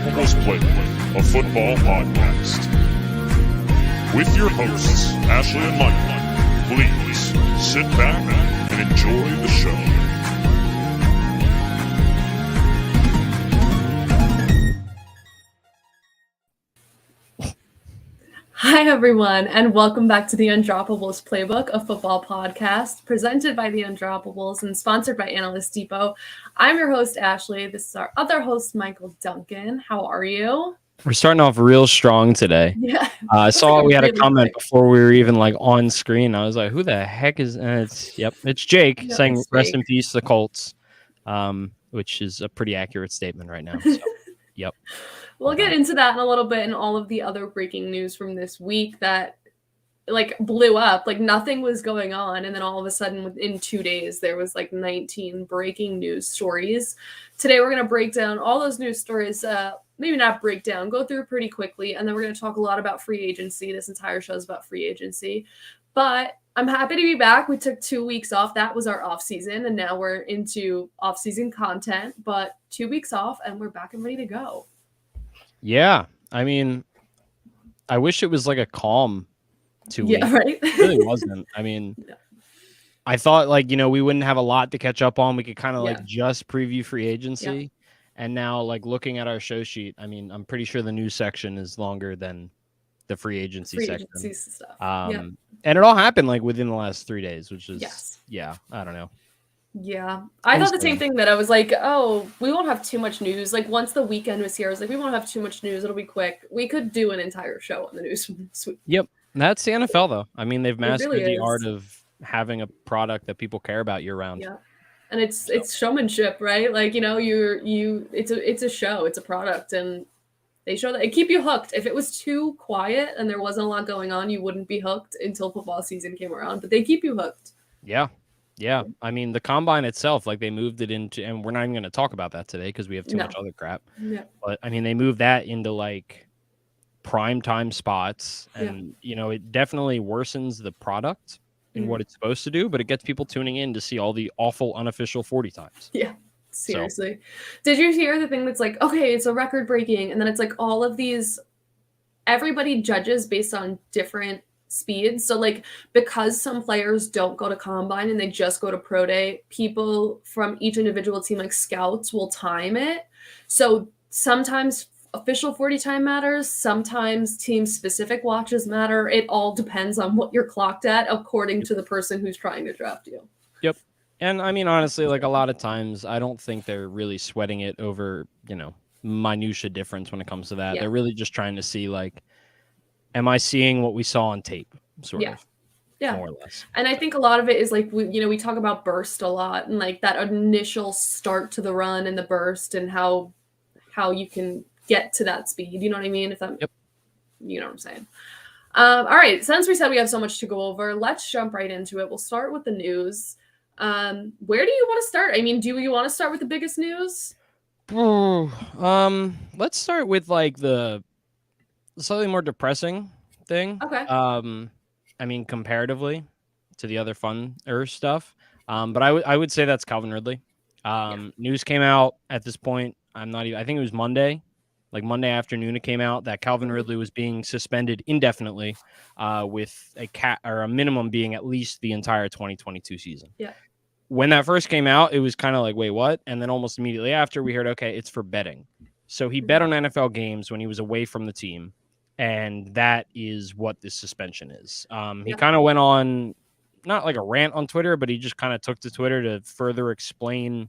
Undroppables Playbook, a football podcast. With your hosts, Ashley and Michael, please sit back and enjoy the show. Hi, everyone, and welcome back to the Undroppables Playbook, a football podcast presented by the Undroppables and sponsored by Analyst Depot. I'm your host, Ashley. This is our other host, Michael Duncan. How are you? We're starting off real strong today. Yeah. I saw like we had a really comment quick. before we were even on screen. I was like, "Who the heck is?" It's Jake No, saying it's "Rest Jake. in peace, the Colts," which is a pretty accurate statement right now. So, yep. We'll get into that in a little bit and all of the other breaking news from this week that blew up. Nothing was going on, and then all of a sudden within 2 days there was 19 breaking news stories. Today we're going to break down all those news stories, maybe not break down, go through pretty quickly, and then we're going to talk a lot about free agency. This entire show is about free agency, but I'm happy to be back. We took 2 weeks off. That was our off season, and now we're into off season content, but 2 weeks off and we're back and ready to go. Yeah, I mean, I wish it was a calm 2 weeks. Yeah, right. It really wasn't. I mean, No. I thought we wouldn't have a lot to catch up on. We could kind of Yeah. just preview free agency. Yeah. And now looking at our show sheet, I mean, I'm pretty sure the news section is longer than the free agency section. Stuff. And it all happened within the last 3 days, which is I don't know. Yeah, I thought the same thing, that I was like, oh, we won't have too much news. Once the weekend was here, I was like, we won't have too much news. It'll be quick. We could do an entire show on the news. Yep. That's the NFL, though. I mean, they've mastered really the is. art of having a product that people care about year round. Yeah, and it's showmanship, right? It's a show, it's a product, and they show that they keep you hooked. If it was too quiet and there wasn't a lot going on, you wouldn't be hooked until football season came around. But they keep you hooked. Yeah. Yeah, I mean, the combine itself, they moved it into, and we're not even going to talk about that today because we have too much other crap. Yeah. But I mean, they moved that into prime time spots, and it definitely worsens the product in what it's supposed to do, but it gets people tuning in to see all the awful unofficial 40 times. Yeah, seriously. Did you hear the thing that's okay, it's a record breaking, and then it's all of these, everybody judges based on different speeds. So because some players don't go to combine and they just go to pro day, people from each individual team, scouts, will time it. So sometimes official 40 time matters, sometimes team specific watches matter. It all depends on what you're clocked at according to the person who's trying to draft you. Yep. And I mean, honestly, a lot of times I don't think they're really sweating it over, minutia difference when it comes to that. Yeah. They're really just trying to see am I seeing what we saw on tape, sort of? Yeah, more or less. And I think a lot of it is we talk about burst a lot, and that initial start to the run and the burst and how you can get to that speed. You know what I mean? You know what I'm saying. All right. Since we said we have so much to go over, let's jump right into it. We'll start with the news. Where do you want to start? I mean, do you want to start with the biggest news? Let's start with the slightly more depressing thing. Okay. I mean, comparatively to the other funner stuff. But I would say that's Calvin Ridley. News came out at this point. I think it was Monday, Monday afternoon. It came out that Calvin Ridley was being suspended indefinitely, with a minimum being at least the entire 2022 season. Yeah. When that first came out, it was kind of wait, what? And then almost immediately after, we heard, okay, it's for betting. So he bet on NFL games when he was away from the team. And that is what this suspension is. He kind of went on, not a rant on Twitter, but he just kind of took to Twitter to further explain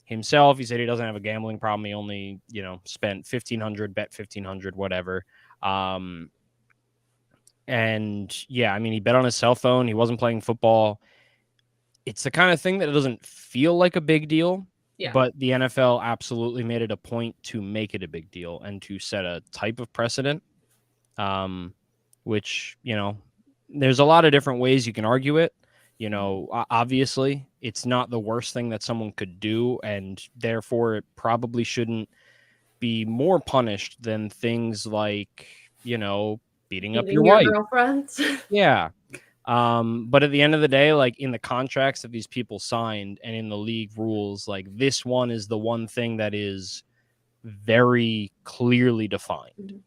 himself. He said he doesn't have a gambling problem. He only, spent $1,500, bet $1,500, whatever. And yeah, I mean, he bet on his cell phone. He wasn't playing football. It's the kind of thing that it doesn't feel like a big deal. Yeah. But the NFL absolutely made it a point to make it a big deal and to set a type of precedent. Which, there's a lot of different ways you can argue it. Obviously, it's not the worst thing that someone could do, and therefore it probably shouldn't be more punished than things beating up your wife. Girlfriend. Yeah. But at the end of the day, in the contracts that these people signed and in the league rules, this one is the one thing that is very clearly defined.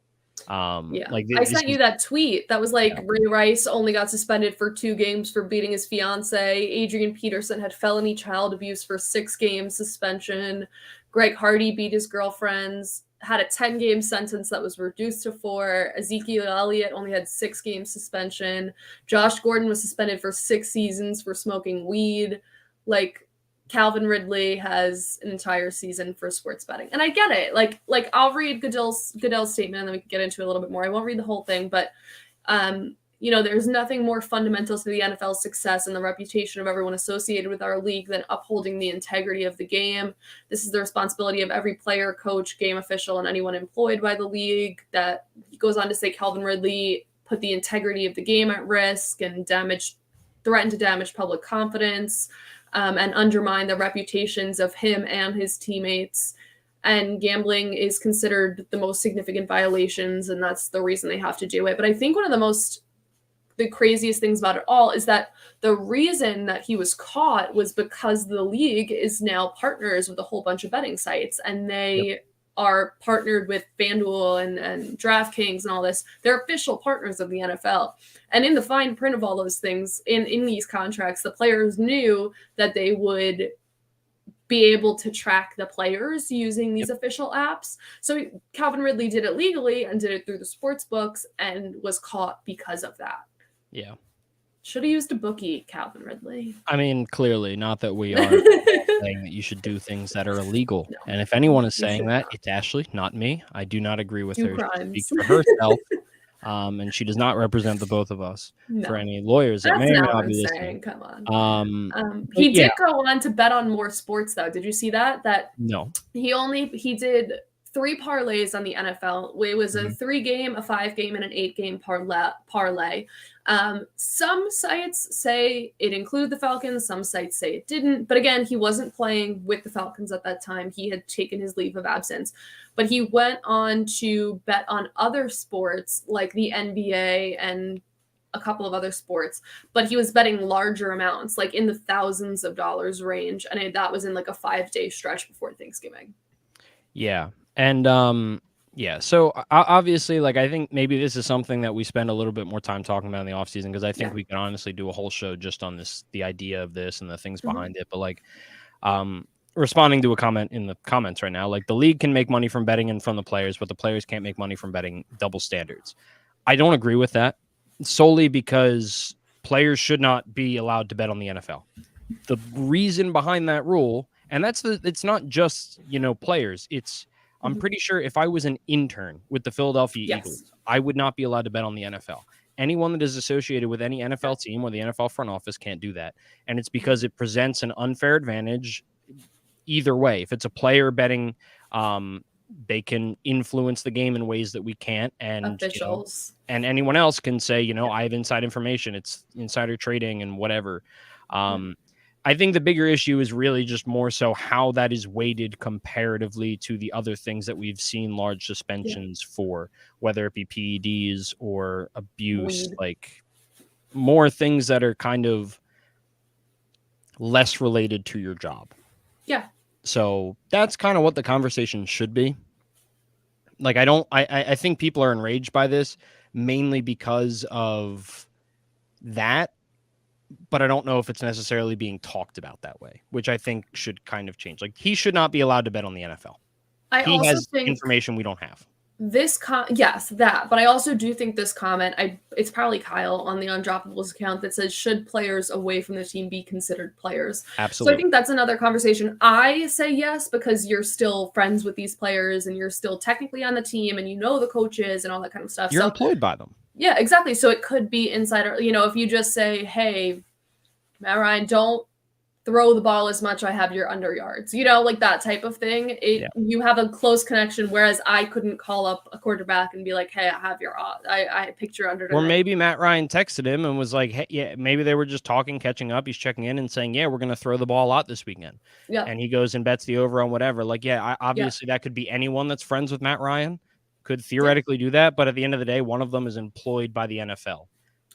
Like I sent you that tweet that was like, Ray Rice only got suspended for 2 games for beating his fiance. Adrian Peterson had felony child abuse for 6 games suspension. Greg Hardy beat his girlfriends, had a 10-game sentence that was reduced to 4. Ezekiel Elliott only had 6 game suspension. Josh Gordon was suspended for 6 seasons for smoking weed. Like, Calvin Ridley has an entire season for sports betting. And I get it. Like I'll read Goodell's statement and then we can get into it a little bit more. I won't read the whole thing, but there's nothing more fundamental to the NFL's success and the reputation of everyone associated with our league than upholding the integrity of the game. This is the responsibility of every player, coach, game official, and anyone employed by the league. That he goes on to say Calvin Ridley put the integrity of the game at risk and threatened to damage public confidence. And undermine the reputations of him and his teammates. And gambling is considered the most significant violations, and that's the reason they have to do it. But I think one of the craziest things about it all is that the reason that he was caught was because the league is now partners with a whole bunch of betting sites, and they are partnered with FanDuel and DraftKings and all this. They're official partners of the NFL. And in the fine print of all those things, in these contracts, the players knew that they would be able to track the players using these official apps. So Calvin Ridley did it legally and did it through the sports books and was caught because of that. Yeah. Should have used a bookie, Calvin Ridley. I mean, clearly, not that we are saying that you should do things that are illegal. No. And if anyone is saying that, it's Ashley, not me. I do not agree with her. She speaks for herself. And she does not represent the both of us. For any lawyers that may or may not be listening. Come on. He did go on to bet on more sports, though. Did you see that? No. He did 3 parlays on the NFL. It was a 3-game, a 5-game, and an 8-game parlay. Some sites say it included the Falcons. Some sites say it didn't. But again, he wasn't playing with the Falcons at that time. He had taken his leave of absence. But he went on to bet on other sports like the NBA and a couple of other sports. But he was betting larger amounts, like in the thousands of dollars range. And that was in like a 5-day stretch before Thanksgiving. Yeah. And so obviously, like, I think maybe this is something that we spend a little bit more time talking about in the off season, because I think we can honestly do a whole show just on the idea of this and the things behind it. But like, responding to a comment in the comments right now, like, the league can make money from betting in front of the players, but the players can't make money from betting. Double standards. I don't agree with that, solely because players should not be allowed to bet on the NFL. The reason behind that rule, and it's not just, players, I'm pretty sure if I was an intern with the Philadelphia Eagles, I would not be allowed to bet on the NFL. Anyone that is associated with any NFL team or the NFL front office can't do that. And it's because it presents an unfair advantage either way. If it's a player betting, they can influence the game in ways that we can't. And officials and anyone else can say, I have inside information. It's insider trading and whatever. I think the bigger issue is really just more so how that is weighted comparatively to the other things that we've seen large suspensions for, whether it be PEDs or abuse, like more things that are kind of less related to your job. Yeah. So that's kind of what the conversation should be. Like, I think people are enraged by this mainly because of that. But I don't know if it's necessarily being talked about that way, which I think should kind of change. Like, he should not be allowed to bet on the NFL. He has information we don't have. Yes, that. But I also do think this comment, it's probably Kyle on the Undroppables account that says, should players away from the team be considered players? Absolutely. So I think that's another conversation. I say yes, because you're still friends with these players and you're still technically on the team and the coaches and all that kind of stuff. You're employed by them. Yeah, exactly. So it could be insider, if you just say, hey, Matt Ryan, don't throw the ball as much. I have your under yards, like that type of thing. You have a close connection, whereas I couldn't call up a quarterback and be like, hey, I have your odds. I picked your under. Or maybe Matt Ryan texted him and was like, hey, yeah, maybe they were just talking, catching up. He's checking in and saying, yeah, we're going to throw the ball a lot this weekend. Yeah. And he goes and bets the over on whatever. Like, obviously that could be anyone that's friends with Matt Ryan. Could theoretically do that, but at the end of the day, one of them is employed by the NFL.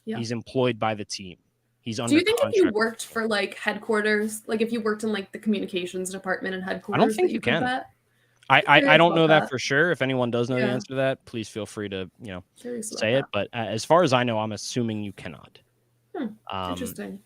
Yeah. He's employed by the team. He's under. Do you think contract. If you worked for like headquarters, like if you worked in like the communications department and headquarters, I don't think you can. I don't about know that that. for sure. If anyone does know the Yeah. answer to that, please feel free to Curious about say it. that. But as far as I know, I'm assuming you cannot. Interesting.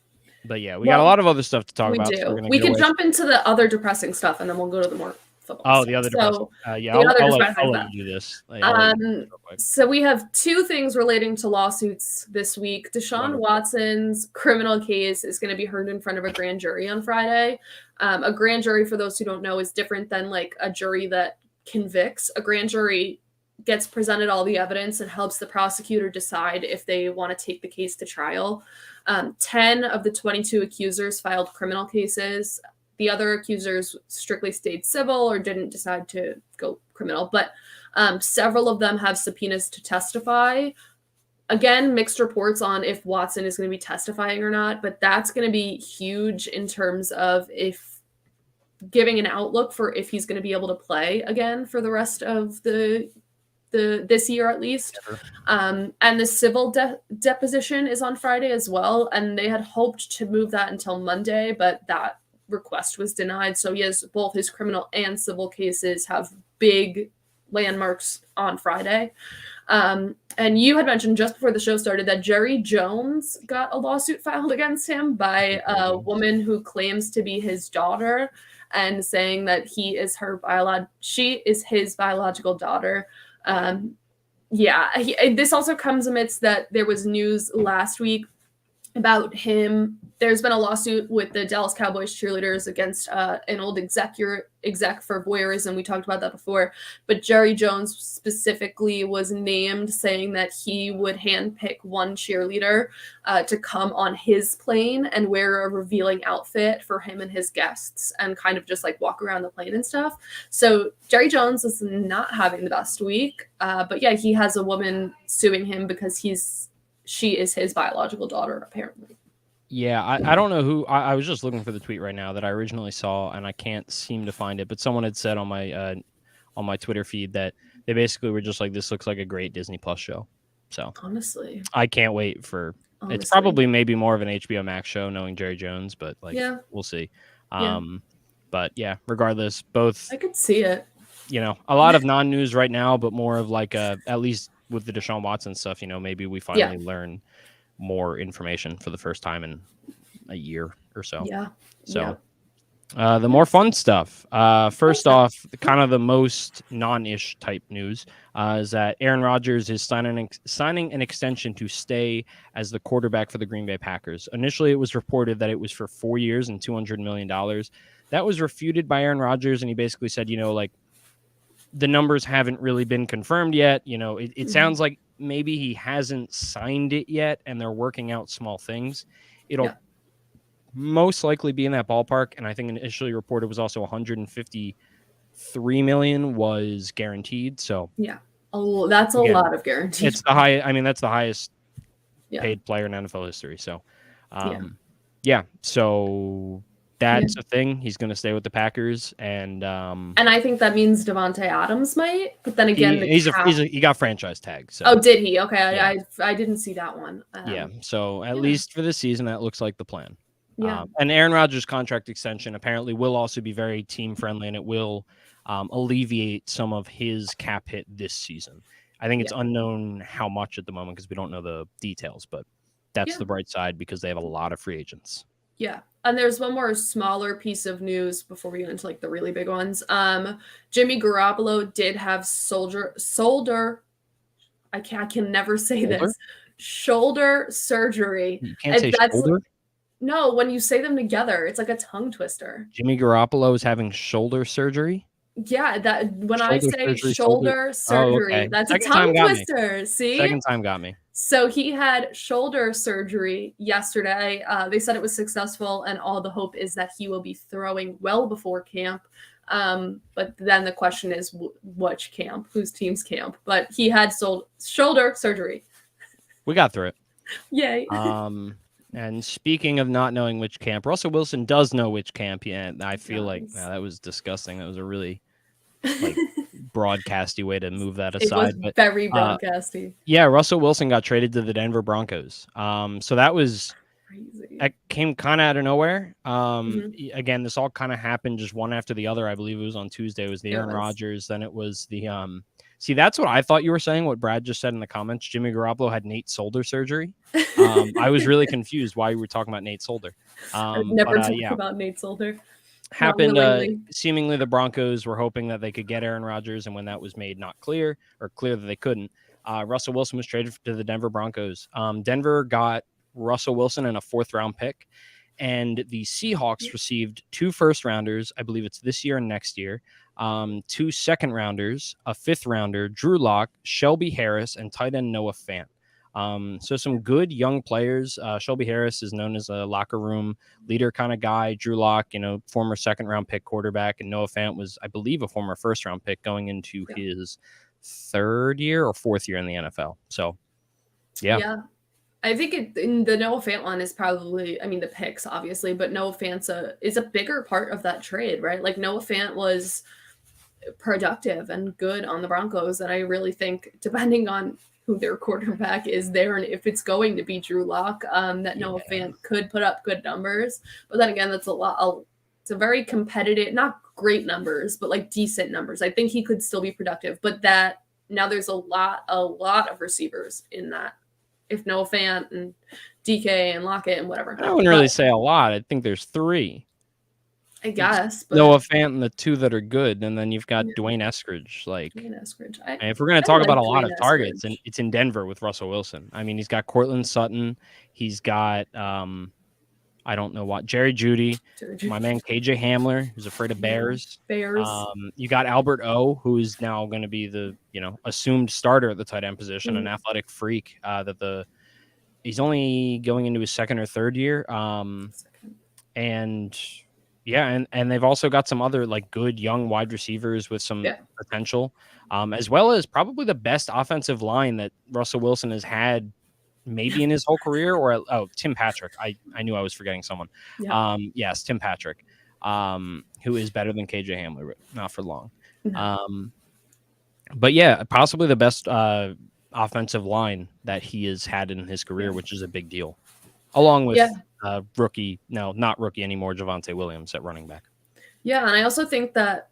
But yeah, we got a lot of other stuff to talk We about. So we're do. gonna We get can away. jump into the other depressing stuff, and then we'll go to the more football Oh, stuff. the other depressing. Yeah, the other I'll depressing let stuff. you do this. I'll let you do this real quick. So we have two things relating to lawsuits this week. Deshaun Watson's criminal case is going to be heard in front of a grand jury on Friday. A grand jury, for those who don't know, is different than like a jury that convicts. A grand jury gets presented all the evidence and helps the prosecutor decide if they want to take the case to trial. 10 of the 22 accusers filed criminal cases. The other accusers strictly stayed civil or didn't decide to go criminal, but several of them have subpoenas to testify. Again, mixed reports on if Watson is going to be testifying or not, but that's going to be huge in terms of if giving an outlook for if he's going to be able to play again for the rest of this year at least. And the civil deposition is on Friday as well, and they had hoped to move that until Monday, but that request was denied. So yes, both his criminal and civil cases have big landmarks on Friday. And you had mentioned just before the show started that Jerry Jones got a lawsuit filed against him by a woman who claims to be his daughter and saying that she is his biological daughter. This also comes amidst that there was news last week about him. There's been a lawsuit with the Dallas Cowboys cheerleaders against an old exec for voyeurism. We talked about that before. But Jerry Jones specifically was named, saying that he would handpick one cheerleader to come on his plane and wear a revealing outfit for him and his guests and kind of just like walk around the plane and stuff. So Jerry Jones is not having the best week. But yeah, he has a woman suing him because she is his biological daughter, apparently. Yeah, I don't know who. I was just looking for the tweet right now that I originally saw, and I can't seem to find it. But someone had said on my Twitter feed that they basically were just like, "This looks like a great Disney Plus show." So honestly, I can't wait for. It's probably maybe more of an HBO Max show, knowing Jerry Jones, but we'll see. But yeah, regardless, both. I could see it. A lot of non-news right now, but more of like at least with the Deshaun Watson stuff, maybe we finally learn more information for the first time in a year or so. Yeah. So the more fun stuff. First off, kind of the most non-ish type news is that Aaron Rodgers is signing an extension to stay as the quarterback for the Green Bay Packers. Initially, it was reported that it was for 4 years and $200 million. That was refuted by Aaron Rodgers, and he basically said, the numbers haven't really been confirmed yet. It sounds like maybe he hasn't signed it yet and they're working out small things. It'll most likely be in that ballpark. And I think initially reported was also 153 million was guaranteed. So that's a lot of guaranteed. It's the high. I mean, that's the highest paid player in NFL history. So, so that's a thing. He's going to stay with the Packers, and I think that means Davante Adams might. But then again, he got franchise tag. So. Oh, did he? Okay, I didn't see that one. So at least for this season, that looks like the plan. Yeah. And Aaron Rodgers' contract extension apparently will also be very team friendly, and it will alleviate some of his cap hit this season. I think it's unknown how much at the moment because we don't know the details, but that's the bright side because they have a lot of free agents. Yeah. And there's one more smaller piece of news before we get into like the really big ones. Jimmy Garoppolo did have shoulder. I can never say this. Shoulder surgery. You can't say shoulder? No, when you say them together, it's like a tongue twister. Jimmy Garoppolo is having shoulder surgery? Yeah, that when I say shoulder surgery, that's a tongue twister. See? Second time got me. So he had shoulder surgery yesterday. They said it was successful, and all the hope is that he will be throwing well before camp. But then the question is, which camp? Whose team's camp? But he had shoulder surgery. We got through it. Yay. And speaking of not knowing which camp, Russell Wilson does know which camp. Yeah, I feel like that was disgusting. That was a really broadcasty way to move that aside. It was very broadcasty. Yeah, Russell Wilson got traded to the Denver Broncos. So that was crazy. That came kind of out of nowhere. Mhm. Again, this all kind of happened just one after the other. I believe it was on Tuesday. It was the It Aaron was. Rodgers. Then it was the See, that's what I thought you were saying. What Brad just said in the comments. Jimmy Garoppolo had Nate Solder surgery. I was really confused why you were talking about Nate Solder. I've never talked Yeah, about Nate Solder. happened. Not willingly. Seemingly, the Broncos were hoping that they could get Aaron Rodgers, and when that was made not clear, or clear that they couldn't, Russell Wilson was traded to the Denver Broncos. Denver got Russell Wilson and a 4th-round pick, and the Seahawks received 2 first-rounders. I believe it's this year and next year. 2 second-rounders, a 5th-rounder, Drew Lock, Shelby Harris, and tight end Noah Fant. So some good young players. Shelby Harris is known as a locker room leader kind of guy. Drew Lock, former 2nd-round pick quarterback, and Noah Fant was, I believe, a former 1st-round pick going into his 3rd year or 4th year in the NFL. So, yeah. I think in the Noah Fant one is probably, I mean, the picks obviously, but Noah Fant is a bigger part of that trade, right? Like Noah Fant was productive and good on the Broncos, and I really think, depending on who their quarterback is there, and if it's going to be Drew Lock, that Noah Fant could put up good numbers. But then again, that's it's a very competitive, not great numbers, but like decent numbers. I think he could still be productive, but that now there's a lot of receivers in that. If Noah Fant and DK and Lockett and whatever. I wouldn't really say a lot. I think there's 3. I guess. But Noah Fant and the 2 that are good, and then you've got Dwayne Eskridge. Dwayne Eskridge. And if we're going to talk about a lot of targets, and it's in Denver with Russell Wilson. I mean, he's got Cortland Sutton. He's got, I don't know what, Jerry Jeudy. My man KJ Hamler, who's afraid of bears. You got Albert O, who is now going to be the assumed starter at the tight end position, an athletic freak. He's only going into his 2nd or 3rd year. And they've also got some other like good young wide receivers with some potential, as well as probably the best offensive line that Russell Wilson has had maybe in his whole career. Or Tim Patrick. I knew I was forgetting someone. Yes, Tim Patrick, who is better than KJ Hamler, not for long. But yeah, possibly the best offensive line that he has had in his career, which is a big deal, along with not rookie anymore, Javonte Williams at running back. Yeah, and I also think that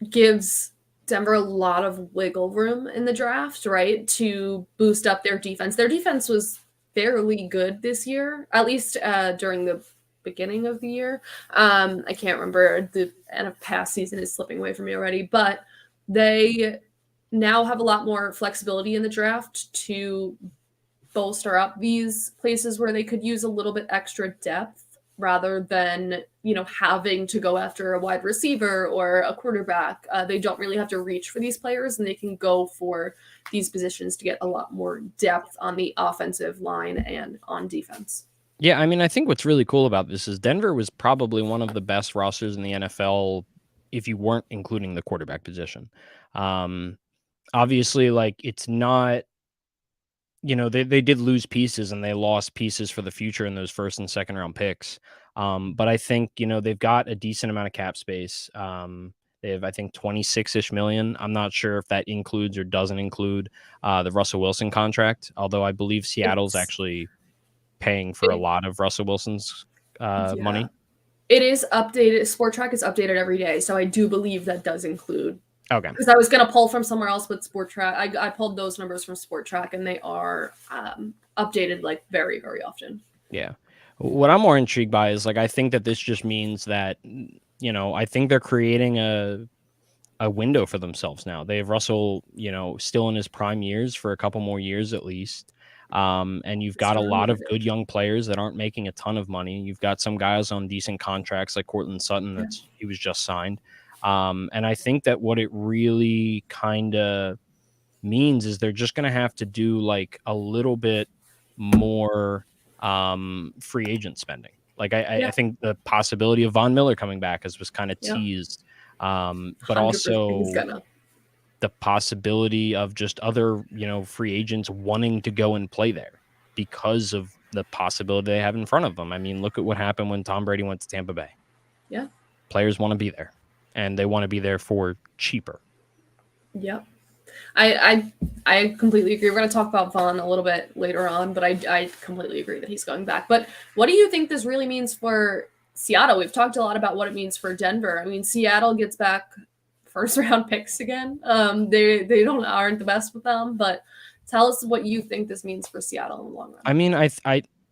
gives Denver a lot of wiggle room in the draft, right, to boost up their defense. Their defense was fairly good this year, at least during the beginning of the year. I can't remember. The end of past season is slipping away from me already, but they now have a lot more flexibility in the draft to bolster up these places where they could use a little bit extra depth rather than, having to go after a wide receiver or a quarterback. They don't really have to reach for these players, and they can go for these positions to get a lot more depth on the offensive line and on defense. Yeah, I mean, I think what's really cool about this is Denver was probably one of the best rosters in the NFL if you weren't including the quarterback position. Obviously, like, it's not, they did lose pieces, and they lost pieces for the future in those 1st and 2nd round picks. But I think, they've got a decent amount of cap space. They have, I think, 26-ish million. I'm not sure if that includes or doesn't include the Russell Wilson contract, although I believe Seattle's actually paying for a lot of Russell Wilson's money. It is updated. Sport Track is updated every day, so I do believe that does include. Okay. Because I was going to pull from somewhere else, but Sport Track, I pulled those numbers from Sport Track, and they are updated like very, very often. Yeah. What I'm more intrigued by is, like, I think that this just means that, I think they're creating a window for themselves now. They have Russell, still in his prime years for a couple more years at least. And you've got a lot of good young players that aren't making a ton of money. You've got some guys on decent contracts like Cortland Sutton he was just signed. And I think that what it really kind of means is they're just going to have to do like a little bit more free agent spending. Like I think the possibility of Von Miller coming back was kind of teased, but also the possibility of just other, free agents wanting to go and play there because of the possibility they have in front of them. I mean, look at what happened when Tom Brady went to Tampa Bay. Yeah. Players want to be there, and they want to be there for cheaper. Yep. I completely agree. We're going to talk about Vaughn a little bit later on, but I completely agree that he's going back. But what do you think this really means for Seattle? We've talked a lot about what it means for Denver. I mean, Seattle gets back first round picks again. They aren't the best with them, but tell us what you think this means for Seattle in the long run. I mean,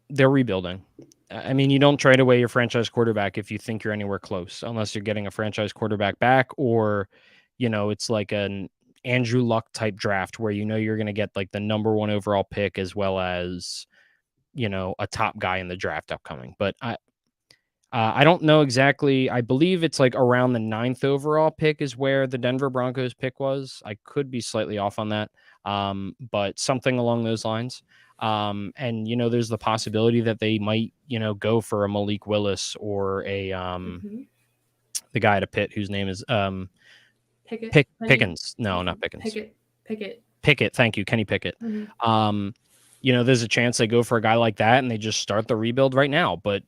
they're rebuilding. I mean, you don't trade away your franchise quarterback if you think you're anywhere close, unless you're getting a franchise quarterback back, or, you know, it's like an Andrew Luck type draft where you know you're going to get like the number 1 overall pick as well as, you know, a top guy in the draft upcoming. But I don't know exactly. I believe it's like around the 9th overall pick is where the Denver Broncos pick was. I could be slightly off on that, but something along those lines. And, you know, there's the possibility that they might, you know, go for a Malik Willis or a the guy at a Pitt whose name is Pickens. No, not Pickens. Pickett. Thank you, Kenny Pickett. Mm-hmm. You know, there's a chance they go for a guy like that and they just start the rebuild right now, but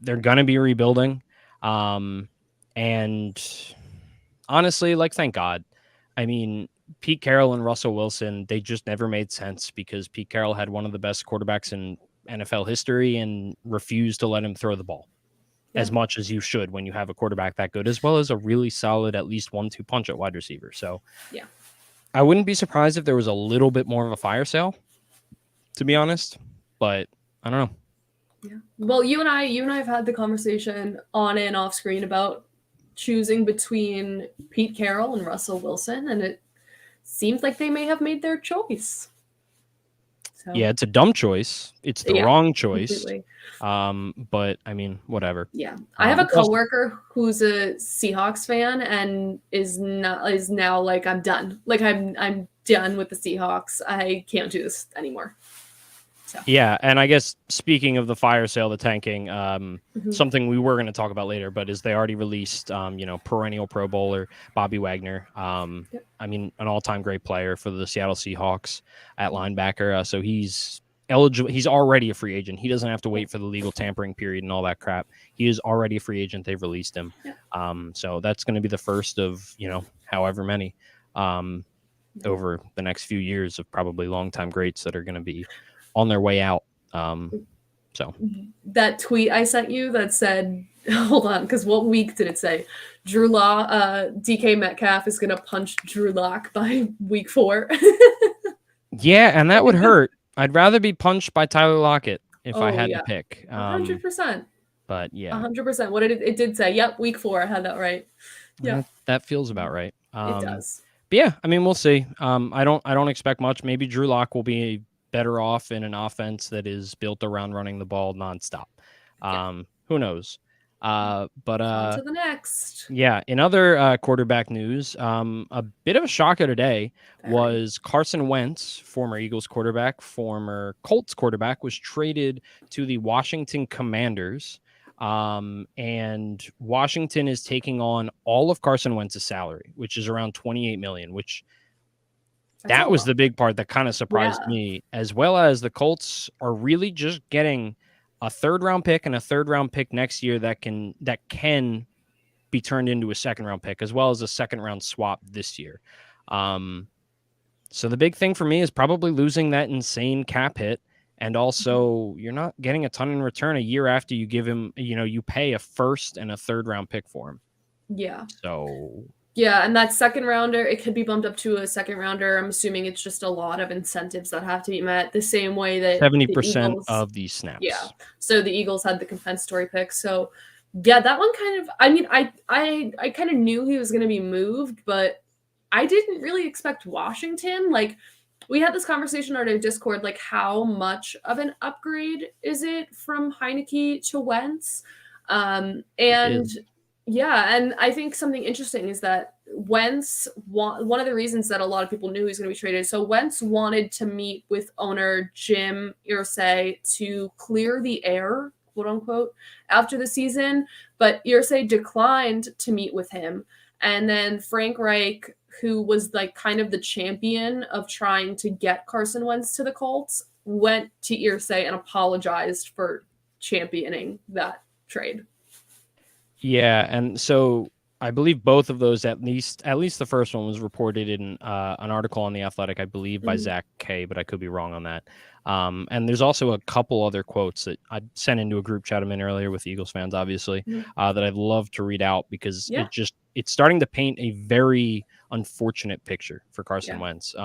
they're gonna be rebuilding. And honestly, like, thank God. I mean, Pete Carroll and Russell Wilson, they just never made sense because Pete Carroll had one of the best quarterbacks in NFL history and refused to let him throw the ball as much as you should when you have a quarterback that good, as well as a really solid, at least 1-2 punch at wide receiver. So yeah, I wouldn't be surprised if there was a little bit more of a fire sale, to be honest, but I don't know. Yeah. Well, you and I have had the conversation on and off screen about choosing between Pete Carroll and Russell Wilson, and it seems like they may have made their choice. So, yeah, it's a dumb choice. It's the wrong choice. Completely. But I mean, whatever. Yeah. I have a coworker who's a Seahawks fan and is now like, I'm done. Like, I'm done with the Seahawks. I can't do this anymore. So. Yeah, and I guess speaking of the fire sale, the tanking, something we were going to talk about later, but is they already released, you know, perennial Pro Bowler Bobby Wagner. I mean, an all-time great player for the Seattle Seahawks at linebacker. So he's eligible. He's already a free agent. He doesn't have to wait for the legal tampering period and all that crap. He is already a free agent. They've released him. So that's going to be the first of, you know, however many over the next few years of probably longtime greats that are going to be on their way out. So that tweet I sent you that said, hold on, because what week did it say? DK Metcalf is going to punch Drew Lock by week 4. Yeah, and that would hurt. I'd rather be punched by Tyler Lockett if I had to pick. 100%. But yeah. 100%. What it did say. Yep, week 4. I had that right. Yeah. That feels about right. It does. But yeah, I mean, we'll see. I don't expect much. Maybe Drew Lock will be better off in an offense that is built around running the ball nonstop. Who knows? But on to the next. Yeah, in other quarterback news, a bit of a shocker today was Carson Wentz, former Eagles quarterback, former Colts quarterback, was traded to the Washington Commanders. And Washington is taking on all of Carson Wentz's salary, which is around $28 million, which that was the big part that kind of surprised me, as well as the Colts are really just getting a 3rd-round pick and a 3rd-round pick next year that can be turned into a 2nd-round pick, as well as a 2nd-round swap this year. So the big thing for me is probably losing that insane cap hit, and also you're not getting a ton in return a year after you give him, you know, you pay a 1st and a 3rd-round pick for him. Yeah. So. Yeah, and that 2nd rounder, it could be bumped up to a 2nd rounder. I'm assuming it's just a lot of incentives that have to be met the same way that 70% of these snaps. Yeah. So the Eagles had the compensatory pick. So yeah, that one kind of, I mean, I kind of knew he was going to be moved, but I didn't really expect Washington. Like, we had this conversation on our Discord, like, how much of an upgrade is it from Heineke to Wentz? Yeah, and I think something interesting is that Wentz, one of the reasons that a lot of people knew he was going to be traded, so Wentz wanted to meet with owner Jim Irsay to clear the air, quote unquote, after the season, but Irsay declined to meet with him. And then Frank Reich, who was like kind of the champion of trying to get Carson Wentz to the Colts, went to Irsay and apologized for championing that trade. Yeah, and so I believe both of those, at least the first one, was reported in an article on The Athletic, I believe, by Zach Kay, but I could be wrong on that. And there's also a couple other quotes that I sent into a group chat I'm in earlier with Eagles fans, obviously, that I'd love to read out because it's starting to paint a very unfortunate picture for Carson Wentz.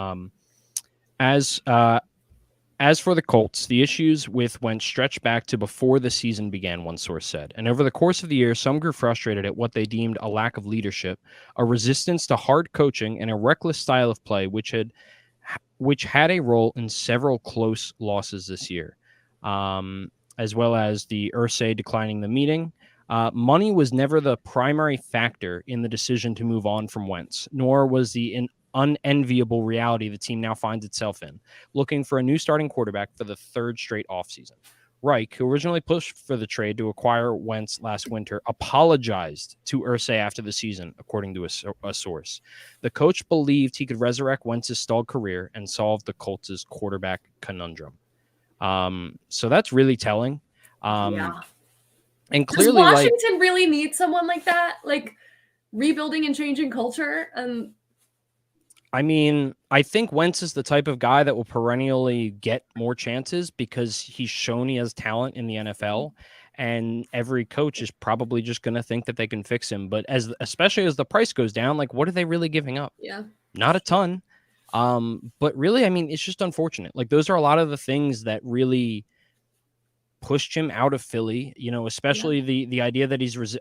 As for the Colts, the issues with Wentz stretched back to before the season began, one source said. And over the course of the year, some grew frustrated at what they deemed a lack of leadership, a resistance to hard coaching, and a reckless style of play, which had a role in several close losses this year, as well as the Irsay declining the meeting. Money was never the primary factor in the decision to move on from Wentz, nor was the unenviable reality the team now finds itself in, looking for a new starting quarterback for the third straight offseason. Reich, who originally pushed for the trade to acquire Wentz last winter, apologized to Irsay after the season, according to a source. The coach believed he could resurrect Wentz's stalled career and solve the Colts' quarterback conundrum. So that's really telling. And clearly, does Washington really need someone like that? Like rebuilding and changing culture? I mean, I think Wentz is the type of guy that will perennially get more chances because he's shown he has talent in the NFL, and every coach is probably just going to think that they can fix him. But especially as the price goes down, like, what are they really giving up? Yeah, not a ton. But really, I mean, it's just unfortunate. Like, those are a lot of the things that really pushed him out of Philly. You know, especially the idea that he's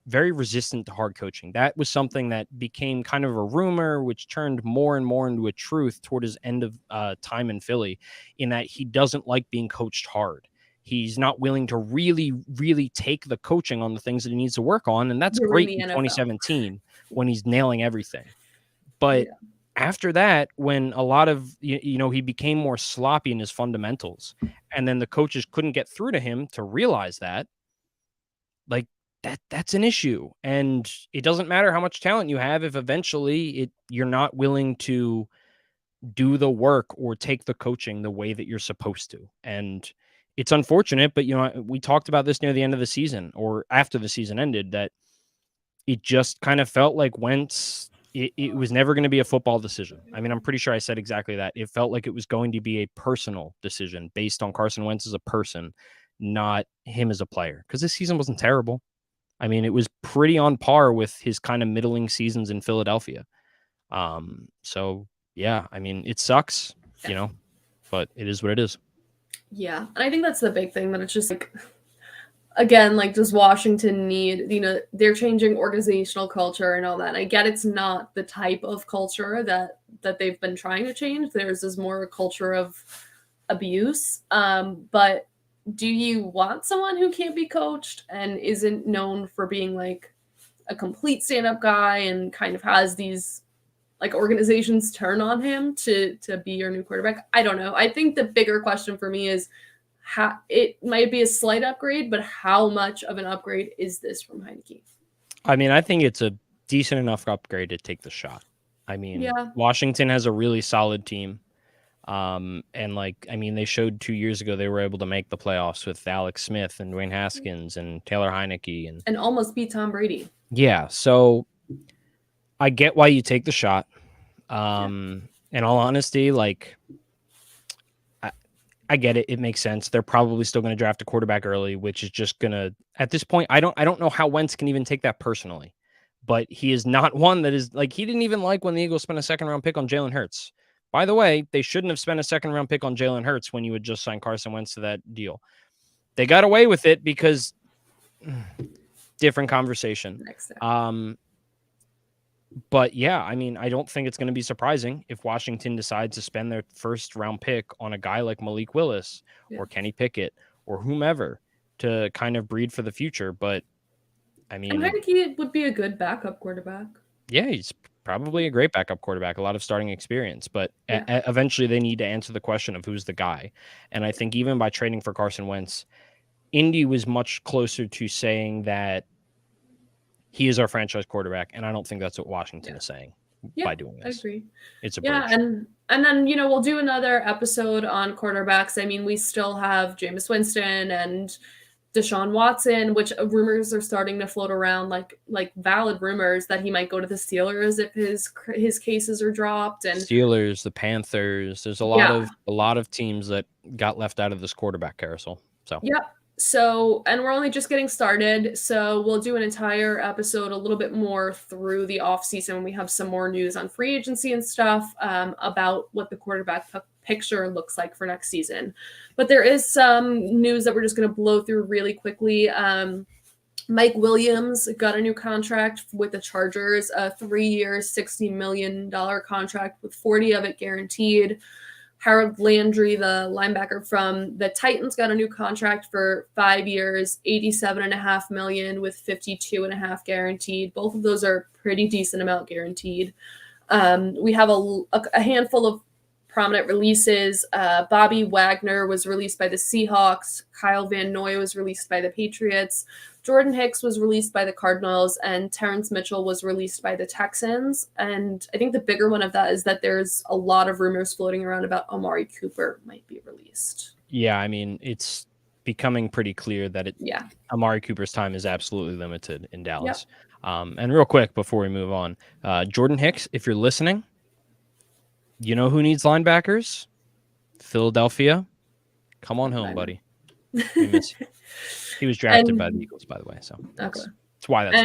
very resistant to hard coaching. That was something that became kind of a rumor, which turned more and more into a truth toward his end of time in Philly, in that he doesn't like being coached hard. He's not willing to really, really take the coaching on the things that he needs to work on. And that's great in 2017 when he's nailing everything. But after that, when a lot of, he became more sloppy in his fundamentals, and then the coaches couldn't get through to him to realize that, like, that's an issue. And it doesn't matter how much talent you have if eventually you're not willing to do the work or take the coaching the way that you're supposed to. And it's unfortunate, but we talked about this near the end of the season or after the season ended, that it just kind of felt like Wentz, it was never going to be a football decision. I mean, I'm pretty sure I said exactly that. It felt like it was going to be a personal decision based on Carson Wentz as a person, not him as a player, because this season wasn't terrible. I mean, it was pretty on par with his kind of middling seasons in Philadelphia. So yeah, I mean, it sucks, but it is what it is. Yeah. And I think that's the big thing, that it's just like, again, like, does Washington need, they're changing organizational culture and all that. And I get it's not the type of culture that they've been trying to change. Theirs is more a culture of abuse. But do you want someone who can't be coached and isn't known for being like a complete stand-up guy and kind of has these like organizations turn on him to be your new quarterback? I don't know. I think the bigger question for me is how it might be a slight upgrade, but how much of an upgrade is this from Heineke? I mean, I think it's a decent enough upgrade to take the shot. I mean, Washington has a really solid team. And they showed 2 years ago they were able to make the playoffs with Alex Smith and Dwayne Haskins and Taylor Heineke and almost beat Tom Brady. Yeah, so I get why you take the shot. In all honesty, like, I get it. It makes sense. They're probably still going to draft a quarterback early, which is just going to, at this point, I don't know how Wentz can even take that personally, but he is not one that is like, he didn't even like when the Eagles spent a second round pick on Jalen Hurts. By the way, they shouldn't have spent a second round pick on Jalen Hurts when you had just signed Carson Wentz to that deal. They got away with it because different conversation. But yeah, I mean, I don't think it's going to be surprising if Washington decides to spend their first round pick on a guy like Malik Willis or Kenny Pickett or whomever to kind of breed for the future. But I mean, and Heineke would be a good backup quarterback. Yeah, he's probably a great backup quarterback, a lot of starting experience, but eventually they need to answer the question of who's the guy. And I think even by trading for Carson Wentz, Indy was much closer to saying that he is our franchise quarterback, and I don't think that's what Washington is saying by doing this. I agree. It's a bridge. And then, we'll do another episode on quarterbacks. I mean, we still have Jameis Winston and Deshaun Watson, which rumors are starting to float around, like valid rumors that he might go to the Steelers if his cases are dropped. And Steelers, the Panthers. There's a lot of teams that got left out of this quarterback carousel. So yep. So, and we're only just getting started. So we'll do an entire episode a little bit more through the off season when we have some more news on free agency and stuff about what the quarterback picture looks like for next season. But there is some news that we're just going to blow through really quickly. Mike Williams got a new contract with the Chargers, a 3-year, $60 million contract with 40 of it guaranteed. Harold Landry, the linebacker from the Titans, got a new contract for 5 years, $87.5 million with 52.5 guaranteed. Both of those are pretty decent amount guaranteed. We have a handful of prominent releases. Bobby Wagner was released by the Seahawks. Kyle Van Noy was released by the Patriots. Jordan Hicks was released by the Cardinals, and Terrence Mitchell was released by the Texans. And I think the bigger one of that is that there's a lot of rumors floating around about Amari Cooper might be released. Yeah, I mean, it's becoming pretty clear that Amari Cooper's time is absolutely limited in Dallas. Yep. And real quick before we move on, Jordan Hicks, if you're listening, you know who needs linebackers? Philadelphia. Come on home, buddy. We miss you. He was drafted by the Eagles, by the way. So that's why that's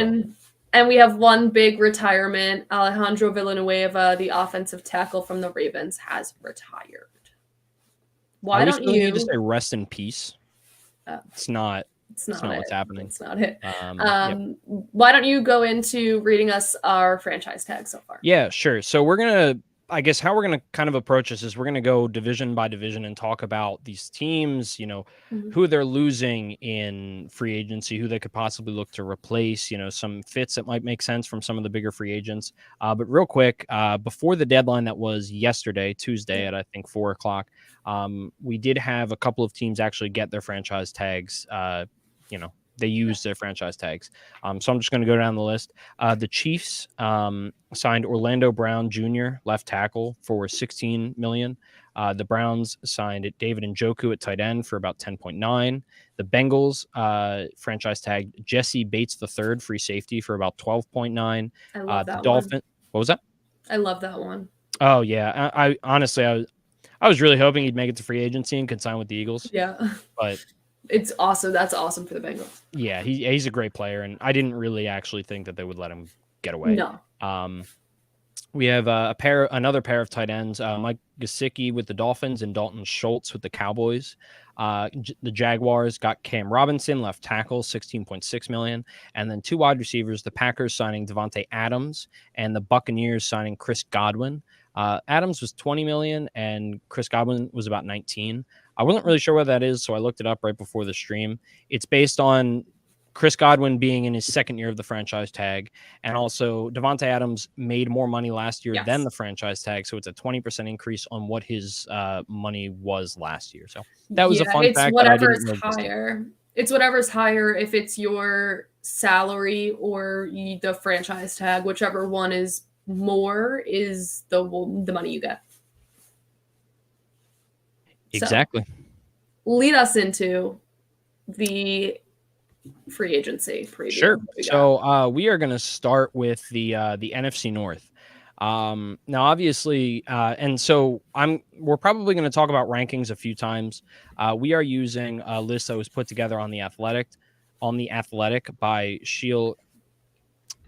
and we have one big retirement. Alejandro Villanueva, the offensive tackle from the Ravens, has retired. Why don't you need to say rest in peace? It's not what's happening. It's not it. Why don't you go into reading us our franchise tag so far? Yeah, sure. So we're gonna. I guess how we're going to kind of approach this is we're going to go division by division and talk about these teams, who they're losing in free agency, who they could possibly look to replace, some fits that might make sense from some of the bigger free agents. But real quick, before the deadline that was yesterday, Tuesday at I think 4:00, we did have a couple of teams actually get their franchise tags, they used their franchise tags. So I'm just going to go down the list. The Chiefs signed Orlando Brown Jr., left tackle, for $16 million. The Browns signed David Njoku at tight end for about $10.9. The Bengals franchise tagged Jesse Bates III, free safety, for about $12.9. I love that the Dolphins. What was that? I love that one. Oh yeah, I honestly I was really hoping he'd make it to free agency and could sign with the Eagles. Yeah, but. It's awesome. That's awesome for the Bengals. Yeah, he's a great player, and I didn't really actually think that they would let him get away. No. We have another pair of tight ends, Mike Gesicki with the Dolphins and Dalton Schultz with the Cowboys. The Jaguars got Cam Robinson, left tackle, $16.6 million, and then 2 wide receivers. The Packers signing Devontae Adams, and the Buccaneers signing Chris Godwin. Adams was $20 million, and Chris Godwin was about $19. I wasn't really sure what that is, so I looked it up right before the stream. It's based on Chris Godwin being in his second year of the franchise tag, and also Devontae Adams made more money last year than the franchise tag, so it's a 20% increase on what his money was last year. So that was a fun fact. Whatever's higher. It's whatever's higher if it's your salary or the franchise tag. Whichever one is more is the money you get. Exactly. So, lead us into the free agency preview. Sure. So we are going to start with the NFC North. Now, obviously, and so we're probably going to talk about rankings a few times. We are using a list that was put together on the Athletic by Sheil.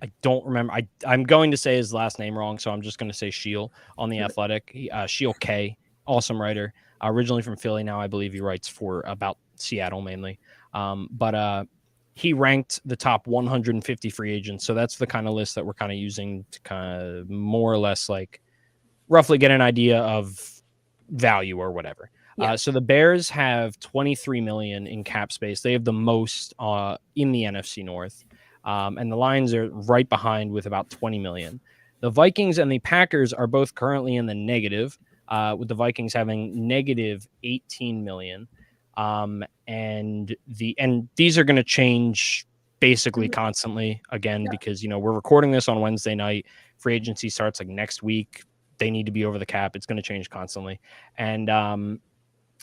I don't remember. I'm going to say his last name wrong, so I'm just going to say Sheil on the Athletic. Sheil K, awesome writer. Originally from Philly, now I believe he writes for about Seattle mainly. But he ranked the top 150 free agents. So that's the kind of list that we're kind of using to kind of more or less like roughly get an idea of value or whatever. Yeah. So the Bears have 23 million in cap space. They have the most in the NFC North. And the Lions are right behind with about 20 million. The Vikings and the Packers are both currently in the negative, with the Vikings having negative 18 million. And these are going to change basically constantly again, because, we're recording this on Wednesday night. Free agency starts like next week. They need to be over the cap. It's going to change constantly. And,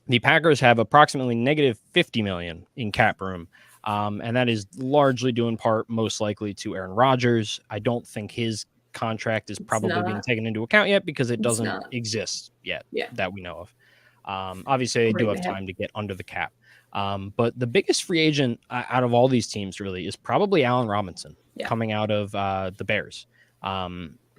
the Packers have approximately negative 50 million in cap room. And that is largely due in part, most likely, to Aaron Rodgers. I don't think his contract is probably being taken into account yet because it doesn't exist yet that we know of. Obviously, they do have time to get under the cap. But the biggest free agent out of all these teams really is probably Allen Robinson coming out of the Bears.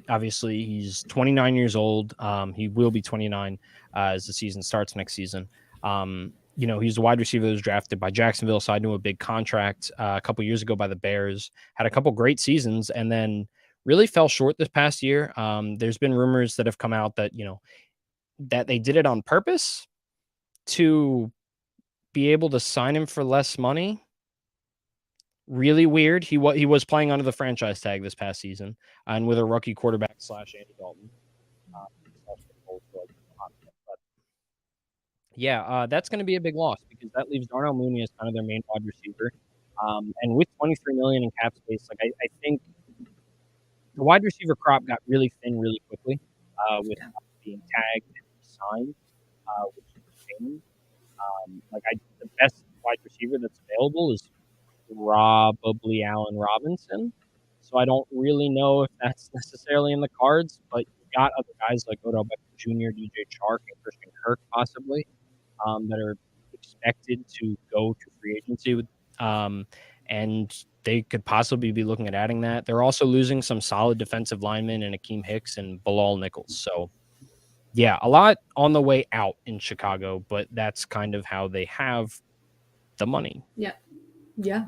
Obviously, he's 29 years old. He will be 29 as the season starts next season. He's a wide receiver that was drafted by Jacksonville, signed to a big contract a couple years ago by the Bears, had a couple great seasons, and then really fell short this past year. There's been rumors that have come out that, that they did it on purpose to be able to sign him for less money. Really weird. He was playing under the franchise tag this past season and with a rookie quarterback / Andy Dalton. That's going to be a big loss because that leaves Darnell Mooney as kind of their main wide receiver. And with $23 million in cap space, I think the wide receiver crop got really thin really quickly with being tagged and signed, which is a shame. The best wide receiver that's available is probably Allen Robinson. So I don't really know if that's necessarily in the cards, but you've got other guys like Odell Beckham Jr., DJ Chark, and Christian Kirk possibly that are expected to go to free agency and they could possibly be looking at adding that. They're also losing some solid defensive linemen in Akeem Hicks and Bilal Nichols. So a lot on the way out in Chicago, but that's kind of how they have the money. Yeah.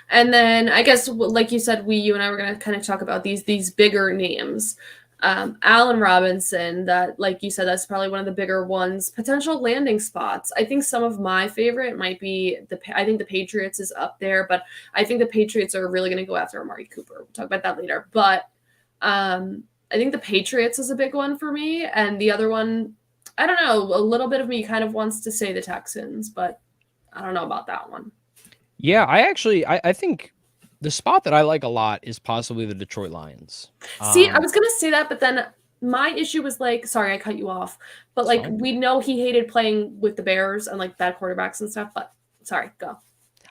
And then I guess, like you said, you and I were going to kind of talk about these bigger names. Allen Robinson, that, like you said, that's probably one of the bigger ones. Potential landing spots. I think some of my favorite might be I think the Patriots is up there, but I think the Patriots are really going to go after Amari Cooper. We'll talk about that later. But I think the Patriots is a big one for me. And the other one, I don't know, a little bit of me kind of wants to say the Texans, but I don't know about that one. Yeah, I think the spot that I like a lot is possibly the Detroit Lions. See, I was going to say that, but then my issue was sorry, I cut you off, but we know he hated playing with the Bears and bad quarterbacks and stuff, but sorry, go.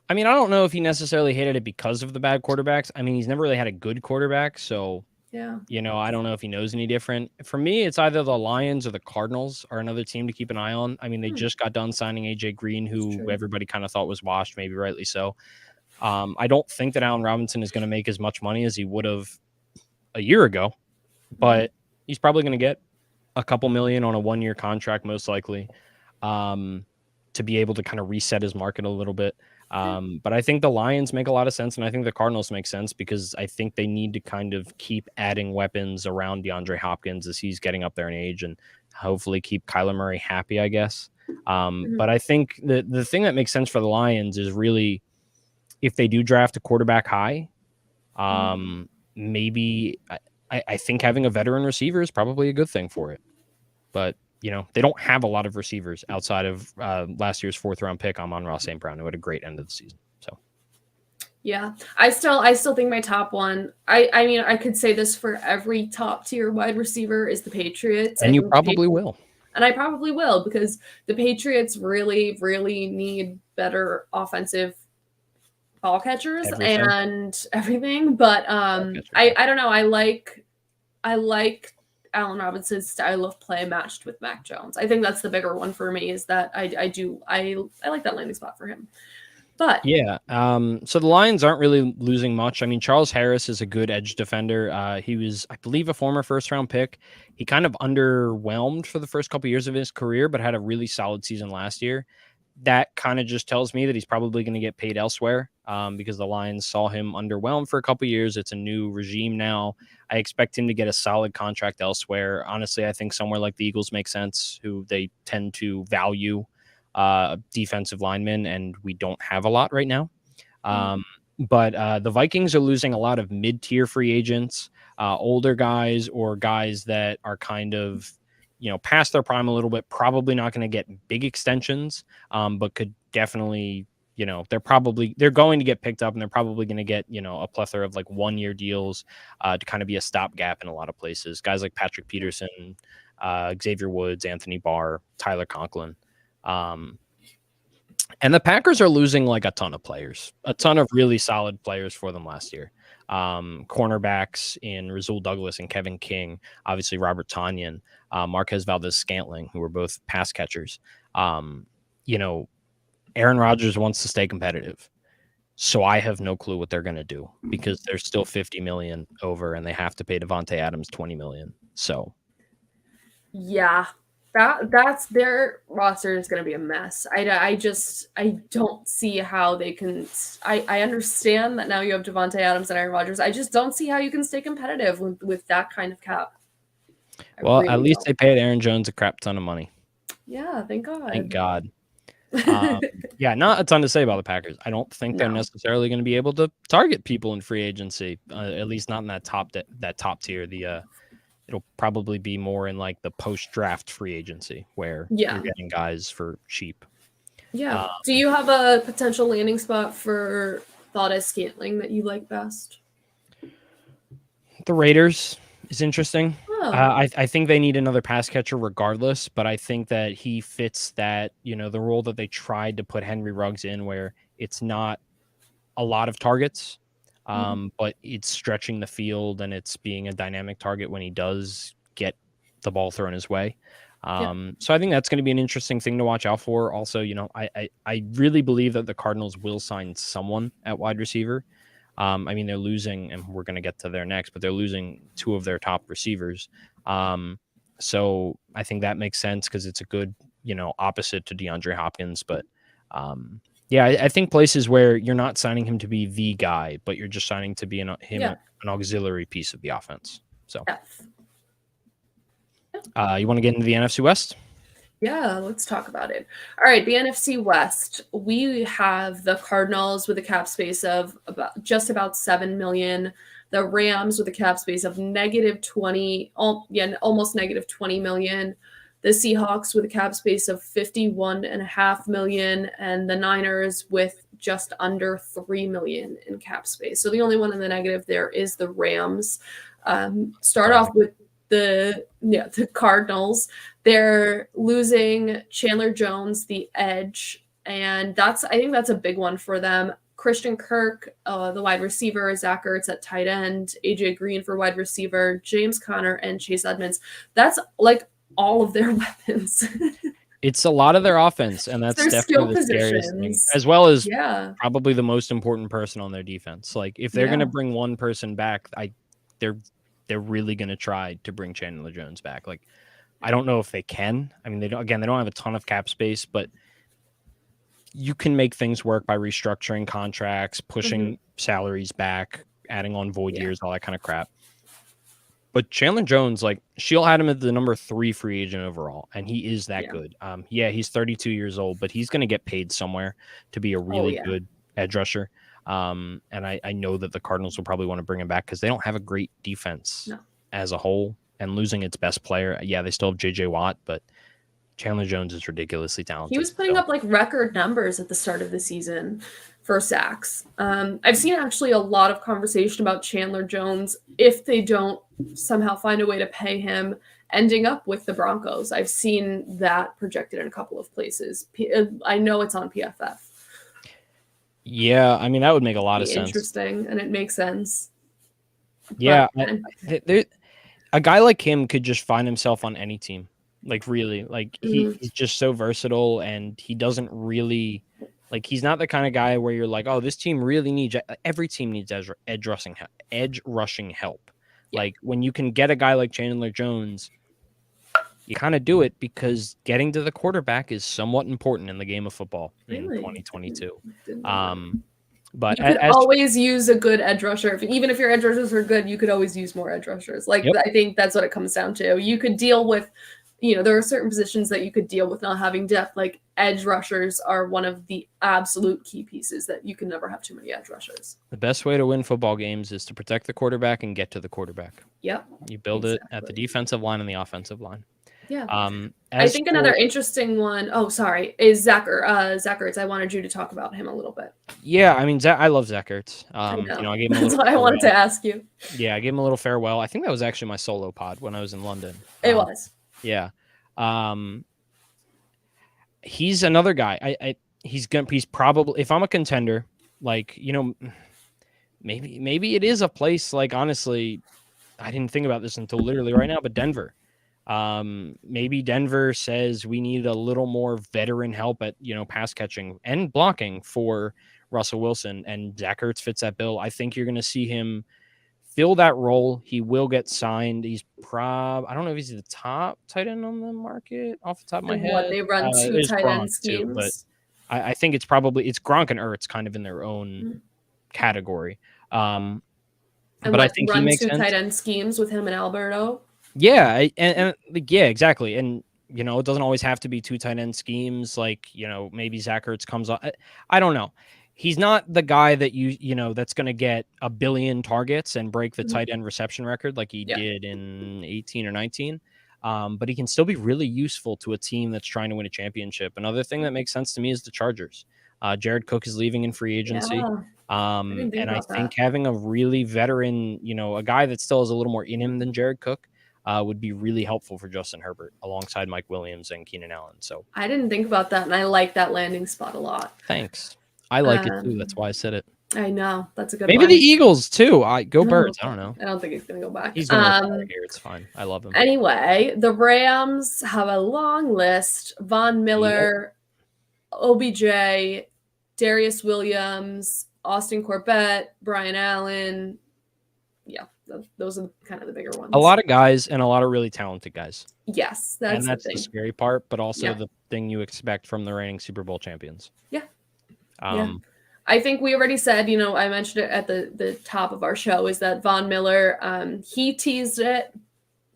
I mean, I don't know if he necessarily hated it because of the bad quarterbacks. I mean, he's never really had a good quarterback, so I don't know if he knows any different. For me, it's either the Lions or the Cardinals are another team to keep an eye on. I mean, they just got done signing AJ Green, who everybody kind of thought was washed, maybe rightly so. I don't think that Allen Robinson is going to make as much money as he would have a year ago, but he's probably going to get a couple million on a 1-year contract, most likely, to be able to kind of reset his market a little bit. But I think the Lions make a lot of sense, and I think the Cardinals make sense because I think they need to kind of keep adding weapons around DeAndre Hopkins as he's getting up there in age and hopefully keep Kyler Murray happy, I guess. But I think the thing that makes sense for the Lions is really if they do draft a quarterback high, maybe I think having a veteran receiver is probably a good thing for it. But they don't have a lot of receivers outside of last year's 4th-round pick, Amon-Ra St. Brown, who had a great end of the season. So, yeah, I still think my top one. I mean, I could say this for every top tier wide receiver is the Patriots, and you probably will. And I probably will because the Patriots really, really need better offensive ball catchers and everything. But I don't know. I like Allen Robinson's style of play matched with Mac Jones. I think that's the bigger one for me is that I like that landing spot for him. But so the Lions aren't really losing much. I mean, Charles Harris is a good edge defender. He was, I believe, a former 1st-round pick. He kind of underwhelmed for the first couple years of his career, but had a really solid season last year. That kind of just tells me that he's probably going to get paid elsewhere because the Lions saw him underwhelmed for a couple years. It's a new regime now. I expect him to get a solid contract elsewhere. Honestly, I think somewhere like the Eagles makes sense, who they tend to value defensive linemen, and we don't have a lot right now. But the Vikings are losing a lot of mid-tier free agents, older guys or guys that are kind of past their prime a little bit, probably not going to get big extensions, but could definitely, they're going to get picked up and they're probably going to get, a plethora of 1-year deals to kind of be a stopgap in a lot of places. Guys like Patrick Peterson, Xavier Woods, Anthony Barr, Tyler Conklin. And the Packers are losing like a ton of players, a ton of really solid players for them last year. Cornerbacks in Rasul Douglas and Kevin King, obviously Robert Tonyan, Marquez Valdez-Scantling, who were both pass catchers. Aaron Rodgers wants to stay competitive. So I have no clue what they're going to do because they're still $50 million over and they have to pay Devontae Adams $20 million. So yeah, that's their roster is going to be a mess. I don't see how they can. I understand that now you have Devontae Adams and Aaron Rodgers. I just don't see how you can stay competitive with that kind of cap. Well, at least they paid Aaron Jones a crap ton of money. Yeah, thank God. Thank God. Yeah, not a ton to say about the Packers. I don't think they're necessarily going to be able to target people in free agency, at least not in that top tier. It'll probably be more in like the post-draft free agency where you're getting guys for cheap. Yeah. Do you have a potential landing spot for Valdez-Scantling that you like best? The Raiders is interesting. Oh. I think they need another pass catcher regardless, but I think that he fits that, the role that they tried to put Henry Ruggs in where it's not a lot of targets, but it's stretching the field and it's being a dynamic target when he does get the ball thrown his way. So I think that's going to be an interesting thing to watch out for. Also, I really believe that the Cardinals will sign someone at wide receiver. They're losing, and we're going to get to there next, but they're losing two of their top receivers. So I think that makes sense because it's a good, opposite to DeAndre Hopkins. But I think places where you're not signing him to be the guy, but you're just signing to be an auxiliary piece of the offense. So you want to get into the NFC West? Yeah, let's talk about it. All right, the NFC West. We have the Cardinals with a cap space of just about $7 million. The Rams with a cap space of almost negative $20 million. The Seahawks with a cap space of $51.5 million, and the Niners with just under $3 million in cap space. So the only one in the negative there is the Rams. Start off with the Cardinals. They're losing Chandler Jones, the edge, and I think that's a big one for them. Christian Kirk, the wide receiver, Zach Ertz at tight end, AJ Green for wide receiver, James Conner, and Chase Edmonds. That's like all of their weapons. It's a lot of their offense, and that's definitely the scariest thing, as well as probably the most important person on their defense. Like if they're going to bring one person back, they're really going to try to bring Chandler Jones back. Like, I don't know if they can. They don't have a ton of cap space, but you can make things work by restructuring contracts, pushing salaries back, adding on void years, all that kind of crap. But Chandler Jones, like, Sheil had him at the number 3 free agent overall, and he is that good. He's 32 years old, but he's going to get paid somewhere to be a really good edge rusher. And I know that the Cardinals will probably want to bring him back because they don't have a great defense as a whole, and losing its best player. Yeah, they still have JJ Watt, but Chandler Jones is ridiculously talented. He was putting up like record numbers at the start of the season for sacks. I've seen actually a lot of conversation about Chandler Jones if they don't somehow find a way to pay him ending up with the Broncos. I've seen that projected in a couple of places. I know it's on PFF. Yeah, that would make a lot of sense. Interesting, and it makes sense. Yeah, a guy like him could just find himself on any team. Like, really, like he's just so versatile, and he doesn't really he's not the kind of guy where you're like, oh, this team really needs. Every team needs edge rushing help. Yeah. Like when you can get a guy like Chandler Jones, you kind of do it because getting to the quarterback is somewhat important in the game of football in 2022. But you could always use a good edge rusher. Even if your edge rushers are good, you could always use more edge rushers. I think that's what it comes down to. You could deal with, there are certain positions that you could deal with not having depth. Like edge rushers are one of the absolute key pieces that you can never have too many edge rushers. The best way to win football games is to protect the quarterback and get to the quarterback. Yep. You build it at the defensive line and the offensive line. Yeah. I think another interesting one, is Zach Ertz. I wanted you to talk about him a little bit. Yeah, I love Zach Ertz. I gave him That's what I wanted to ask you. Yeah, I gave him a little farewell. I think that was actually my solo pod when I was in London. It was. Yeah. He's another guy. he's probably, if I'm a contender, like, you know, maybe it is a place, like, honestly, I didn't think about this until literally right now, but Denver. Maybe Denver says we need a little more veteran help at, you know, pass catching and blocking for Russell Wilson, and Zach Ertz fits that bill. I think you're going to see him fill that role. He will get signed. He's I don't know if he's the top tight end on the market off the top of my head. What, they run two tight end schemes? But I think it's Gronk and Ertz kind of in their own category. And but I think run he makes two sense. tight end schemes with him and Alberto. Yeah, and yeah, exactly. And you know, it doesn't always have to be two tight end schemes. Like, you know, maybe Zach Ertz comes on. I don't know. He's not the guy that you know that's going to get 1 billion targets and break the tight end reception record like he did in 18 or 19. But he can still be really useful to a team that's trying to win a championship. Another thing that makes sense to me is the Chargers. Jared Cook is leaving in free agency. Yeah. And I think having a really veteran, you know, a guy that still has a little more in him than Jared Cook would be really helpful for Justin Herbert alongside Mike Williams and Keenan Allen. So I didn't think about that, and I like that landing spot a lot. Thanks. I like it too. That's why I said it. I know. That's a good Maybe one. the Eagles too. Go Birds. I don't know. I don't think he's going to go back. He's going to retire here. It's fine. I love him. Anyway, the Rams have a long list. Von Miller, OBJ, Darius Williams, Austin Corbett, Brian Allen. Yeah, those are kind of the bigger ones. A lot of guys and a lot of really talented guys. Yes, that's the scary part, but also the thing you expect from the reigning Super Bowl champions. Yeah. I think we already said, you know, I mentioned it at the top of our show, is that Von Miller, he teased it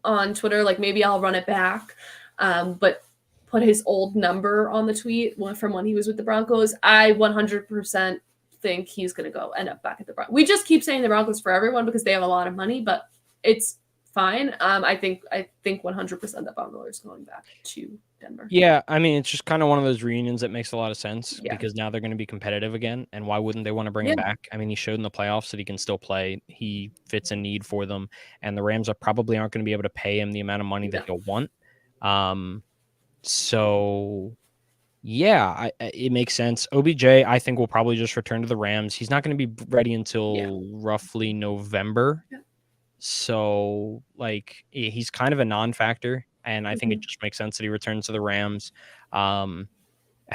on Twitter, like maybe I'll run it back, but put his old number on the tweet from when he was with the Broncos. I 100% think he's going to end up back at the Broncos. We just keep saying the Broncos for everyone because they have a lot of money, but it's fine. I think 100% that Von Miller is going back to Denver. Yeah, I mean, it's just kind of one of those reunions that makes a lot of sense because now they're going to be competitive again, and why wouldn't they want to bring him back? I mean, he showed in the playoffs that he can still play. He fits a need for them, and the Rams probably aren't going to be able to pay him the amount of money that he'll want. So, yeah, it makes sense. OBJ, I think, will probably just return to the Rams. He's not going to be ready until roughly November. Yeah. So, like, he's kind of a non-factor. And I think it just makes sense that he returns to the Rams. And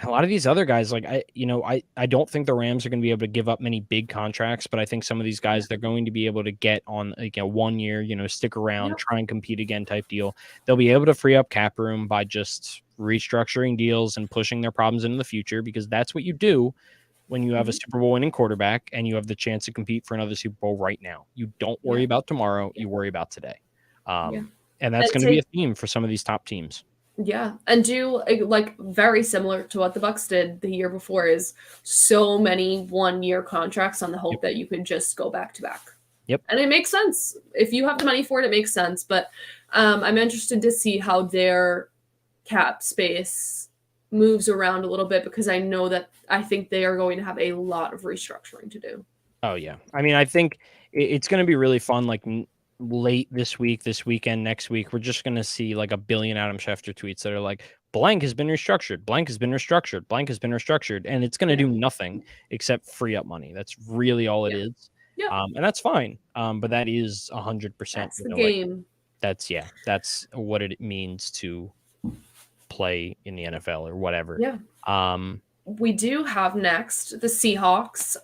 a lot of these other guys, like, I don't think the Rams are going to be able to give up many big contracts, but I think some of these guys, they're going to be able to get on, like, 1 year, you know, stick around, try and compete again type deal. They'll be able to free up cap room by just restructuring deals and pushing their problems into the future, because that's what you do when you have a Super Bowl winning quarterback and you have the chance to compete for another Super Bowl right now. You don't worry about tomorrow. You worry about today. And that's going to be a theme for some of these top teams. Yeah. And do, like, very similar to what the Bucs did the year before, is so many 1-year contracts on the hope that you could just go back to back. Yep. And it makes sense. If you have the money for it, it makes sense. But I'm interested to see how their cap space moves around a little bit, because I think they are going to have a lot of restructuring to do. Oh, yeah. I mean, I think it's going to be really fun. Like, late this weekend, next week, we're just going to see like 1 billion Adam Schefter tweets that are like, blank has been restructured, blank has been restructured, blank has been restructured. And it's going to do nothing except free up money. That's really all it is. Yeah. And that's fine. But that is 100%. That's the game. Like, that's what it means to play in the NFL or whatever. Yeah. We do have next the Seahawks.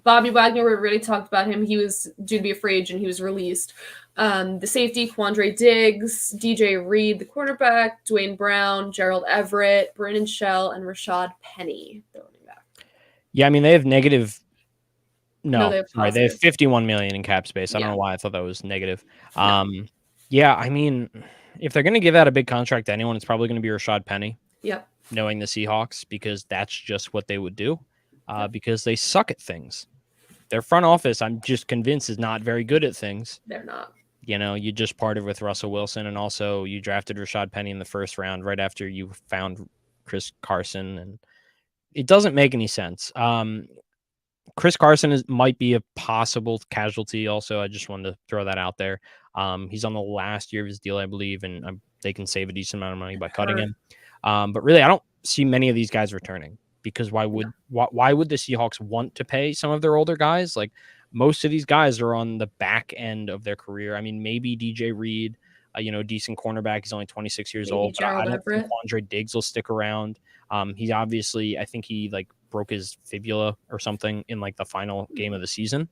Bobby Wagner, we really talked about him. He was due to be a free agent. He was released. The safety, Quandre Diggs, DJ Reed, the quarterback, Dwayne Brown, Gerald Everett, Brandon Shell, and Rashad Penny, the running back. Yeah, I mean, they have negative. No, they have 51 million in cap space. I don't know why I thought that was negative. Yeah, I mean, if they're going to give out a big contract to anyone, it's probably going to be Rashad Penny. Yep. Knowing the Seahawks, because that's just what they would do. Because they suck at things. Their front office, I'm just convinced, is not very good at things. They're not. You know, you just parted with Russell Wilson, and also you drafted Rashad Penny in the first round right after you found Chris Carson, and it doesn't make any sense. Chris Carson might be a possible casualty also. I just wanted to throw that out there. He's on the last year of his deal, I believe, and they can save a decent amount of money by cutting him. But really, I don't see many of these guys returning, because why would the Seahawks want to pay some of their older guys? Like, most of these guys are on the back end of their career. I mean, maybe DJ Reed, decent cornerback. He's only 26 years old, but I Gerald don't think Everett. Andre Diggs will stick around. He obviously, I think he like broke his fibula or something in like the final game of the season.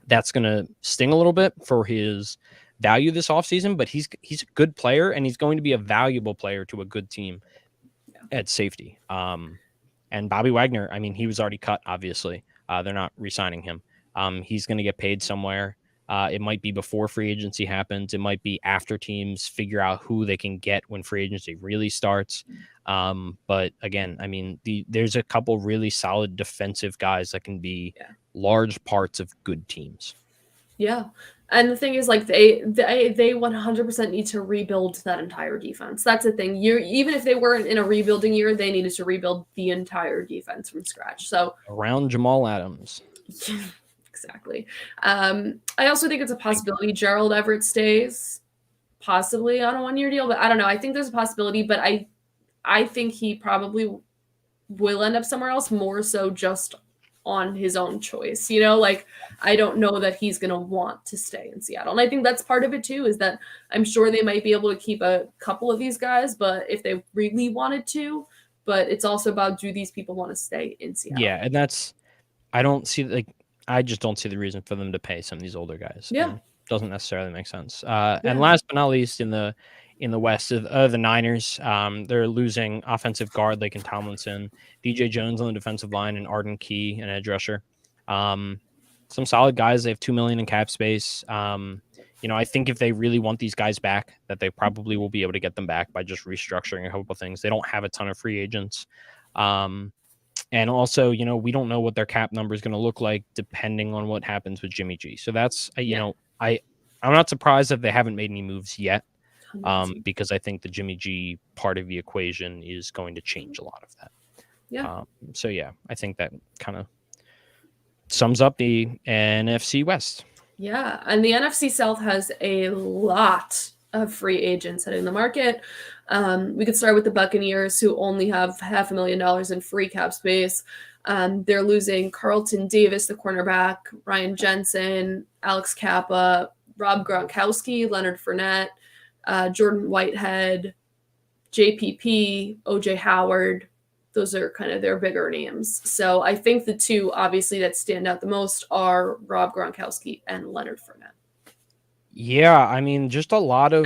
That's going to sting a little bit for his value this offseason, but he's a good player, and he's going to be a valuable player to a good team at safety. And Bobby Wagner, I mean, he was already cut, obviously. They're not re-signing him. He's going to get paid somewhere. It might be before free agency happens. It might be after teams figure out who they can get when free agency really starts. But again, I mean, there's a couple really solid defensive guys that can be large parts of good teams. Yeah. And the thing is, like, they 100% need to rebuild that entire defense. That's the thing. Even if they weren't in a rebuilding year, they needed to rebuild the entire defense from scratch. So around Jamal Adams. Exactly. I also think it's a possibility Gerald Everett stays, possibly on a 1-year deal, but I don't know. I think there's a possibility, but I think he probably will end up somewhere else, more so just on his own choice. Like, I don't know that he's going to want to stay in Seattle. And I think that's part of it too, is that I'm sure they might be able to keep a couple of these guys, but if they really wanted to, but it's also about, do these people want to stay in Seattle? Yeah. And I just don't see the reason for them to pay some of these older guys. Yeah. It doesn't necessarily make sense. And last but not least, in the West, the Niners, they're losing offensive guard Laken Tomlinson, DJ Jones on the defensive line, and Arden Key, an edge rusher. Some solid guys. They have $2 million in cap space. I think if they really want these guys back, that they probably will be able to get them back by just restructuring a couple of things. They don't have a ton of free agents. And also, we don't know what their cap number is going to look like depending on what happens with Jimmy G. So that's, I'm not surprised that they haven't made any moves yet, because I think the Jimmy G part of the equation is going to change a lot of that. Yeah. I think that kind of sums up the NFC West. Yeah. And the NFC South has a lot of free agents hitting the market. We could start with the Buccaneers, who only have $500,000 in free cap space. They're losing Carlton Davis, the cornerback, Ryan Jensen, Alex Kappa, Rob Gronkowski, Leonard Fournette, Jordan Whitehead, JPP, OJ Howard. Those are kind of their bigger names. So I think the two, obviously, that stand out the most are Rob Gronkowski and Leonard Fournette. Yeah, I mean, just a lot of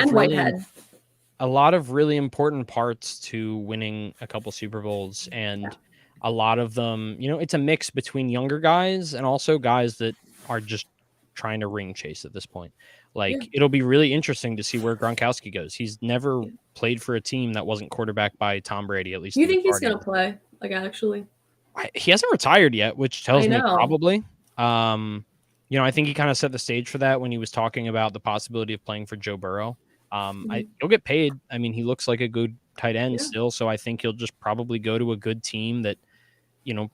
really important parts to winning a couple Super Bowls, and a lot of them, it's a mix between younger guys and also guys that are just trying to ring chase at this point. It'll be really interesting to see where Gronkowski goes. He's never played for a team that wasn't quarterbacked by Tom Brady, at least. You think he's going to play? Actually? He hasn't retired yet, which tells me probably. I think he kind of set the stage for that when he was talking about the possibility of playing for Joe Burrow. He'll get paid. I mean, he looks like a good tight end still, so I think he'll just probably go to a good team that,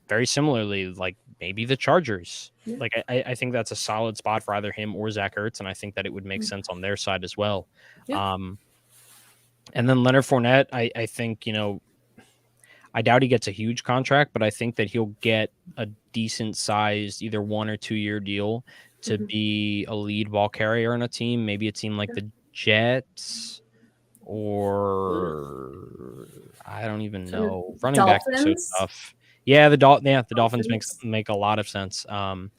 very similarly, like maybe the Chargers. Yeah. I think that's a solid spot for either him or Zach Ertz, and I think that it would make sense on their side as well. Yeah. And then Leonard Fournette, I think, I doubt he gets a huge contract, but I think that he'll get a decent sized either 1 or 2 year deal to be a lead ball carrier on a team, maybe a team like the Jets, or I don't even know. Running back is so tough. Yeah, the Dolphins make a lot of sense. And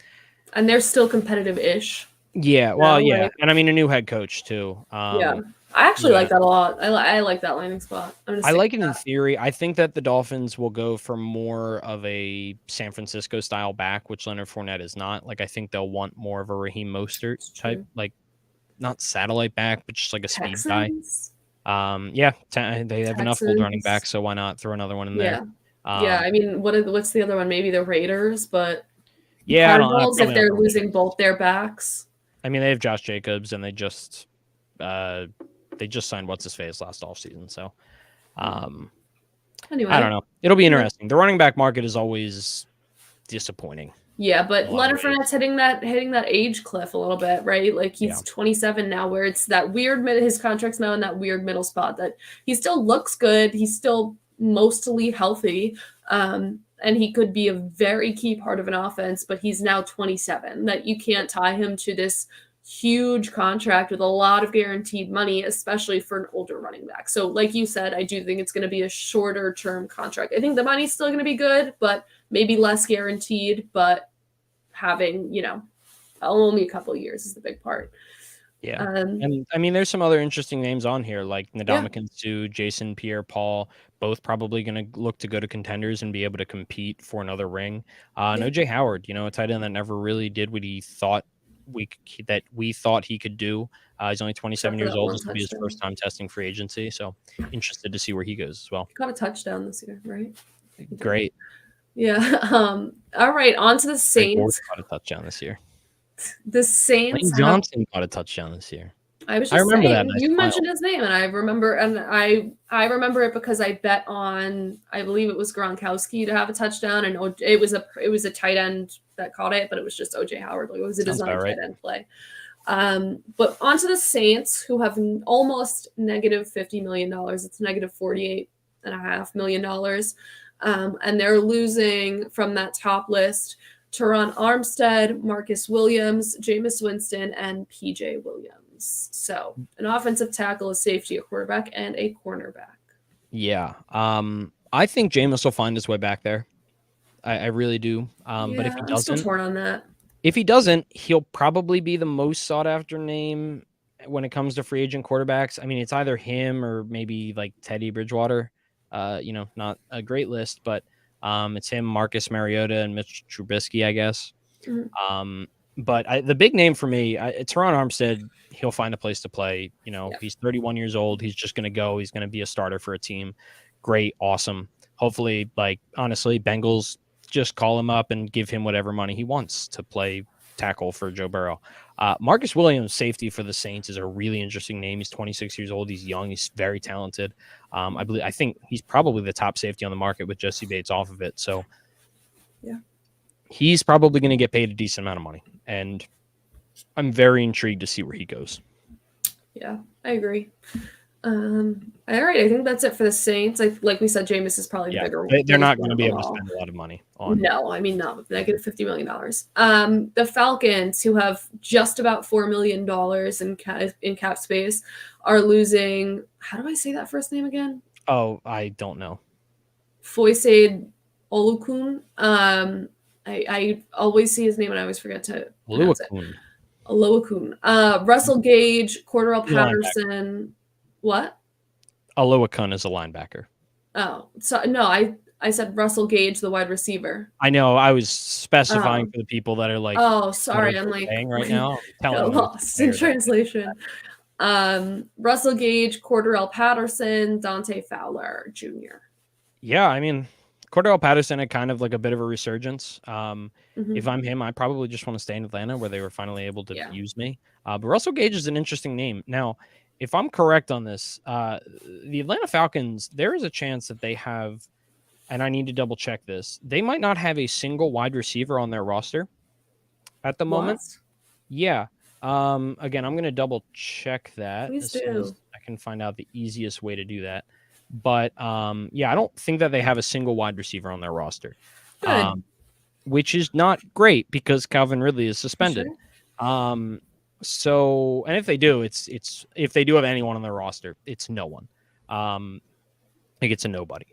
they're still competitive-ish. Yeah, well, yeah, and I mean a new head coach too. I actually like that a lot. I like that landing spot. I like it in theory. I think that the Dolphins will go for more of a San Francisco style back, which Leonard Fournette is not. I think they'll want more of a Raheem Mostert type, not satellite back, but just like a speed guy. They have enough old running backs, so why not throw another one in there? I mean, what's the other one? Maybe the Raiders, but Cardinals, if they're losing both their backs. I mean, they have Josh Jacobs, and they just signed what's his face last offseason. So, anyway, I don't know. It'll be interesting. The running back market is always disappointing. Yeah, but Leonard Fournette's hitting that age cliff a little bit, right? He's 27 now, where it's that weird his contract's now in that weird middle spot that he still looks good. He's still mostly healthy. And he could be a very key part of an offense, but he's now 27. That you can't tie him to this huge contract with a lot of guaranteed money, especially for an older running back. So like you said, I do think it's going to be a shorter term contract. I think the money's still going to be good, but maybe less guaranteed, but having, only a couple of years is the big part. Yeah. And I mean, there's some other interesting names on here, like Ndamukong Suh, Jason Pierre-Paul, both probably going to look to go to contenders and be able to compete for another ring. And OJ Howard, a tight end that never really did what he thought we thought he could do. He's only 27 years old. This will be his first time testing free agency. So interested to see where he goes as well. He got a touchdown this year, right? Great. Yeah. All right. On to the Saints. Got a touchdown this year. The Saints. Lane Johnson got a touchdown this year. I remember that. You mentioned his name, and I remember it because I bet on, I believe it was Gronkowski to have a touchdown, and it was a tight end that caught it, but it was just OJ Howard. Like, it was a design tight end play. But onto the Saints, who have almost negative $50 million. It's negative $48.5 million. And they're losing from that top list Teron Armstead, Marcus Williams, Jameis Winston, and PJ Williams. So an offensive tackle, a safety, a quarterback, and a cornerback. Yeah. I think Jameis will find his way back there. I really do. But if he doesn't, I'm still torn on that. If he doesn't, he'll probably be the most sought after name when it comes to free agent quarterbacks. I mean, it's either him or maybe like Teddy Bridgewater. Not a great list, but it's him, Marcus Mariota, and Mitch Trubisky, I guess. Mm-hmm. But the big name for me, Teron Armstead, he'll find a place to play. He's 31 years old. He's just going to go. He's going to be a starter for a team. Great. Awesome. Hopefully, honestly, Bengals just call him up and give him whatever money he wants to play tackle for Joe Burrow. Marcus Williams, safety for the Saints, is a really interesting name. He's 26 years old. He's young. He's very talented. I think he's probably the top safety on the market with Jesse Bates off of it. So yeah, he's probably going to get paid a decent amount of money, and I'm very intrigued to see where he goes. Yeah, I agree. All right, I think that's it for the Saints. Like we said, Jameis is probably bigger. They're not going to be able to spend a lot of money on. No, I mean, not negative $50 million. The Falcons, who have just about $4 million in cap space, are losing. How do I say that first name again? Oh, I don't know. Foyesade Olukun. I always see his name and I always forget to pronounce it. Olukun. Russell Gage, Cordarrelle Patterson. What? Olukun is a linebacker. Oh, so no, I said Russell Gage, the wide receiver. I know. I was specifying for the people that are like. Oh, sorry. I'm like right now. I'm lost in translation. Russell Gage, Cordarrelle Patterson, Dante Fowler Jr. Yeah, I mean, Cordarrelle Patterson had kind of like a bit of a resurgence. If I'm him, I probably just want to stay in Atlanta where they were finally able to use me. But Russell Gage is an interesting name. Now, if I'm correct on this, the Atlanta Falcons, there is a chance that they have, and I need to double check this, they might not have a single wide receiver on their roster at the moment. Yeah. Again, I'm going to double check that. Please do. I can find out the easiest way to do that. But I don't think that they have a single wide receiver on their roster, which is not great because Calvin Ridley is suspended. Sure. So, and if they do, it's if they do have anyone on their roster, it's no one. It's a nobody.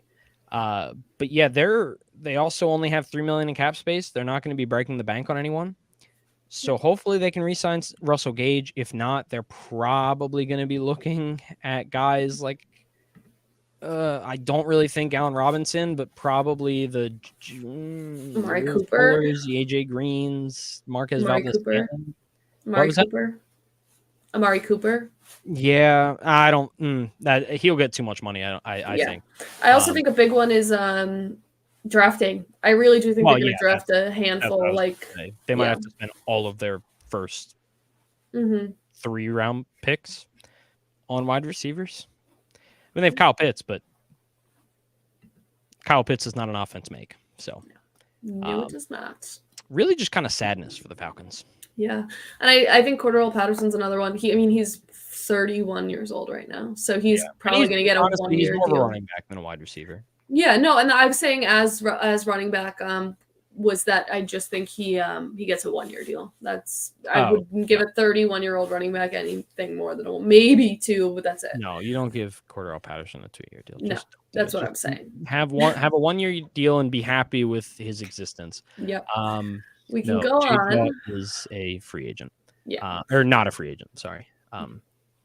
But yeah, they also only have $3 million in cap space. They're not going to be breaking the bank on anyone. So hopefully they can re-sign Russell Gage. If not, they're probably going to be looking at guys like I don't really think Allen Robinson, but probably the Amari Cooper, the AJ Greens, Marquez Valdez. Amari Cooper. Yeah, I don't. That he'll get too much money. I think. I also think a big one is drafting. I really do think they're going to draft a handful. They might have to spend all of their first 3-round picks on wide receivers. I mean, they have Kyle Pitts, but Kyle Pitts is not an offense make. So no, it does not. Really, just kind of sadness for the Falcons. Yeah, and I think Cordarrelle Patterson's another one. He's 31 years old right now, so he's probably going to get a 1-year deal. He's more of a running back than a wide receiver. Yeah, no, and I was saying as running back, was that I just think he gets a 1-year deal. I wouldn't give a 31-year-old running back anything more than maybe 2, but that's it. No, you don't give Cordell Patterson a 2-year deal. No, that's what I'm saying. Have a 1-year deal and be happy with his existence. Yep. We can go on. Is a free agent. Yeah. Or not a free agent. Sorry.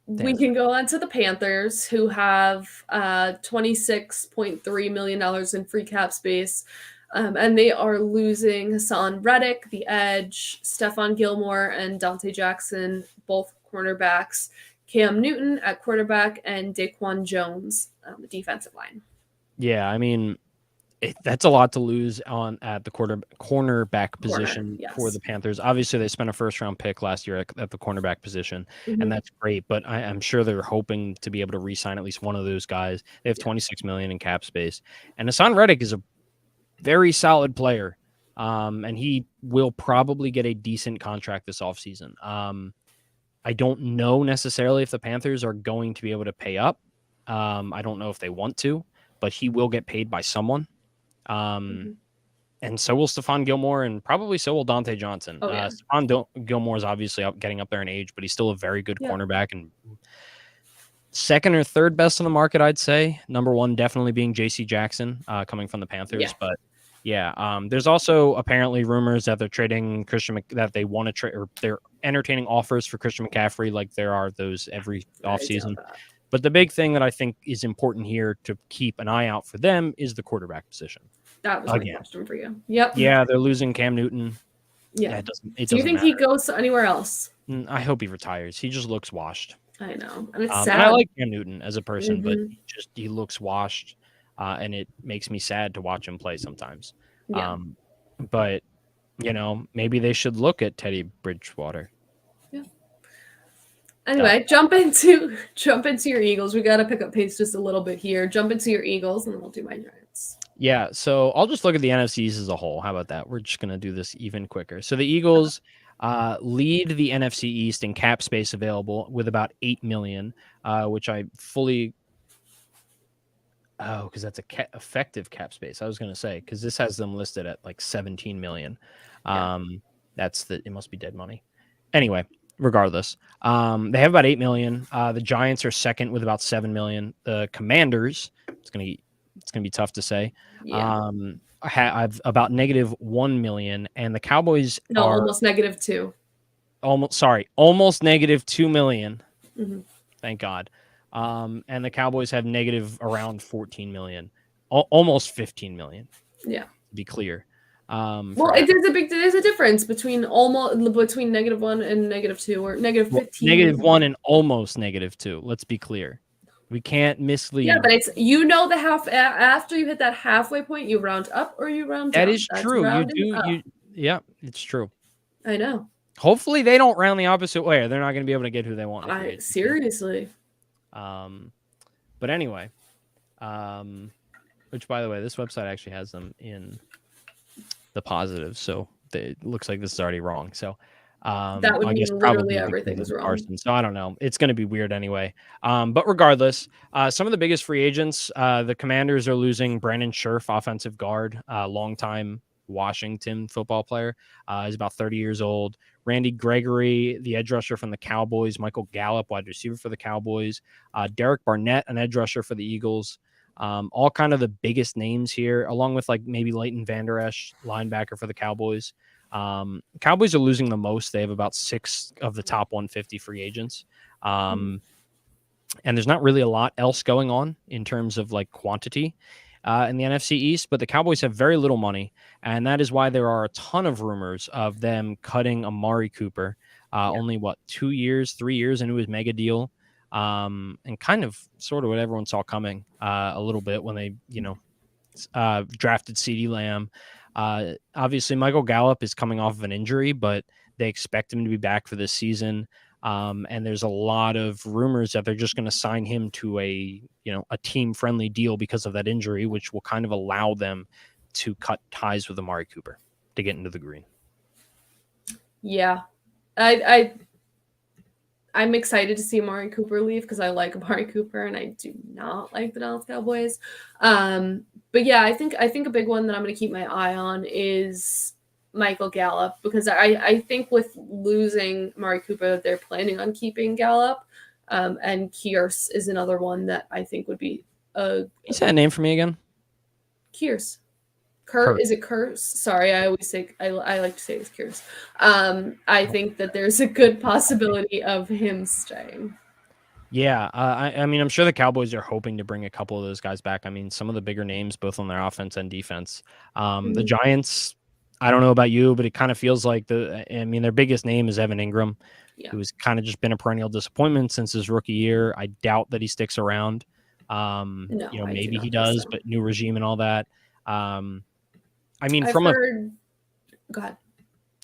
We can go on to the Panthers, who have $26.3 million in free cap space. And they are losing Hassan Reddick, the edge, Stephon Gilmore, and Dante Jackson, both cornerbacks, Cam Newton at quarterback, and Daquan Jones on the defensive line. Yeah, I mean, that's a lot to lose at the cornerback position for the Panthers. Obviously, they spent a first-round pick last year at the cornerback position, and that's great. But I'm sure they're hoping to be able to re-sign at least one of those guys. They have $26 million in cap space, and Hassan Reddick is a very solid player, and he will probably get a decent contract this offseason. I don't know necessarily if the Panthers are going to be able to pay up. I don't know if they want to, but he will get paid by someone. And so will Stephon Gilmore, and probably so will Dante Johnson. Stephon Gilmore is obviously getting up there in age, but he's still a very good cornerback, and second or third best on the market, I'd say. Number one definitely being J.C. Jackson, coming from the Panthers. But there's also apparently rumors that they're trading that they want to trade, or they're entertaining offers for Christian McCaffrey, like there are those every offseason. But the big thing that I think is important here to keep an eye out for them is the quarterback position. That was my question for you. Yep. Yeah, they're losing Cam Newton. Yeah. Do you think he goes anywhere else? I hope he retires. He just looks washed. I know. And it's sad. And I like Cam Newton as a person, but he looks washed, and it makes me sad to watch him play sometimes. Yeah. But, maybe they should look at Teddy Bridgewater. Anyway, jump into your Eagles. We got to pick up pace just a little bit here. Jump into your Eagles, and then we'll do my Giants. Yeah, so I'll just look at the NFCs as a whole. How about that? We're just going to do this even quicker. So the Eagles lead the NFC East in cap space available with about $8 million, which I fully... Oh, because that's effective cap space. I was going to say, because this has them listed at like $17 million. It must be dead money. Anyway, regardless, they have about $8 million. The Giants are second with about $7 million. The Commanders, it's gonna be tough to say. I've about -$1 million, and the Cowboys are almost -2. Almost -$2 million. Thank God. And the Cowboys have negative around $14 million, almost $15 million. Yeah, to be clear. There's a difference between -1 and -2, or -15. -1 and almost -2. Let's be clear. We can't mislead. Yeah, but it's the half after you hit that halfway point, you round up or you round down. That is true. Yeah, it's true. I know. Hopefully they don't round the opposite way. They're not going to be able to get who they want. Seriously. But anyway, which by the way, this website actually has them in the positive, so it looks like this is already wrong. So that would mean literally everything's wrong. Carson, so I don't know. It's going to be weird anyway. But regardless, some of the biggest free agents, the Commanders are losing Brandon Scherf, offensive guard, longtime Washington football player. He's about 30 years old. Randy Gregory, the edge rusher from the Cowboys. Michael Gallup, wide receiver for the Cowboys. Derek Barnett, an edge rusher for the Eagles. All kind of the biggest names here, along with like maybe Leighton Vander Esch, linebacker for the Cowboys. Cowboys are losing the most. They have about 6 of the top 150 free agents. And there's not really a lot else going on in terms of like quantity in the NFC East, but the Cowboys have very little money. And that is why there are a ton of rumors of them cutting Amari Cooper, only 2 years, 3 years into his mega deal. And kind of sort of what everyone saw coming a little bit when they, drafted CeeDee Lamb. Obviously, Michael Gallup is coming off of an injury, but they expect him to be back for this season. And there's a lot of rumors that they're just going to sign him to a team-friendly deal because of that injury, which will kind of allow them to cut ties with Amari Cooper to get into the green. Yeah. I I'm excited to see Amari Cooper leave because I like Amari Cooper and I do not like the Dallas Cowboys. But yeah, I think a big one that I'm going to keep my eye on is Michael Gallup, because I think with losing Amari Cooper, they're planning on keeping Gallup. And Kearse is another one that I think would be a. Is that a name for me again? Kearse. Kurt. Is it Curse? Sorry, I always say I like to say it's Curse. I think that there's a good possibility of him staying. Yeah, I mean, I'm sure the Cowboys are hoping to bring a couple of those guys back. I mean, some of the bigger names, both on their offense and defense. The Giants, I don't know about you, but it kind of feels like their biggest name is Evan Ingram, who's kind of just been a perennial disappointment since his rookie year. I doubt that he sticks around. Maybe he does, but new regime and all that. I mean, go ahead.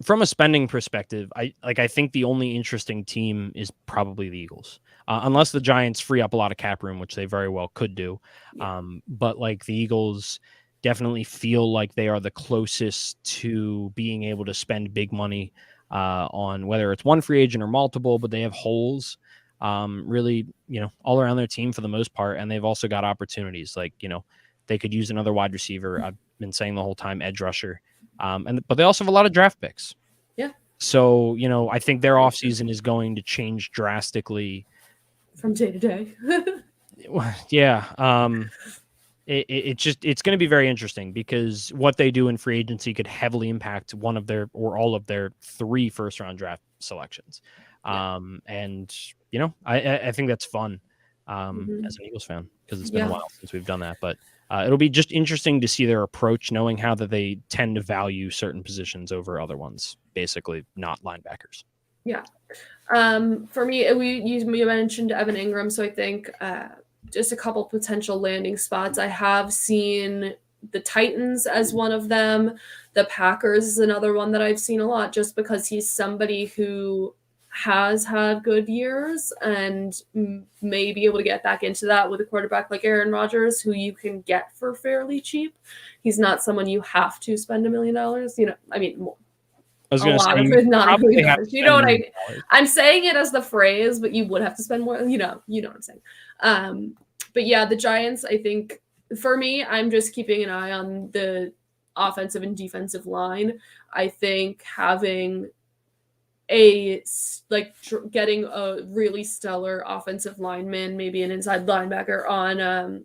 From a spending perspective, I think the only interesting team is probably the Eagles, unless the Giants free up a lot of cap room, which they very well could do. Yeah. But like the Eagles definitely feel like they are the closest to being able to spend big money on whether it's one free agent or multiple, but they have holes really, all around their team for the most part. And they've also got opportunities like, they could use another wide receiver. I've been saying the whole time, edge rusher. But they also have a lot of draft picks. Yeah. So, I think their offseason is going to change drastically from day to day. Yeah. It's going to be very interesting because what they do in free agency could heavily impact one of their or all of their 3 first-round draft selections. I think that's fun as an Eagles fan because it's been a while since we've done that. But it'll be just interesting to see their approach, knowing how that they tend to value certain positions over other ones, basically not linebackers. Yeah. For me, you mentioned Evan Ingram, so I think just a couple potential landing spots. I have seen the Titans as one of them. The Packers is another one that I've seen a lot just because he's somebody who has had good years and may be able to get back into that with a quarterback like Aaron Rodgers, who you can get for fairly cheap. He's not someone you have to spend $1 million. I was going to say, not $1 million. You know what I'm saying it as the phrase, but you would have to spend more. You know what I'm saying. But yeah, the Giants, I think for me, I'm just keeping an eye on the offensive and defensive line. I think having getting a really stellar offensive lineman, maybe an inside linebacker on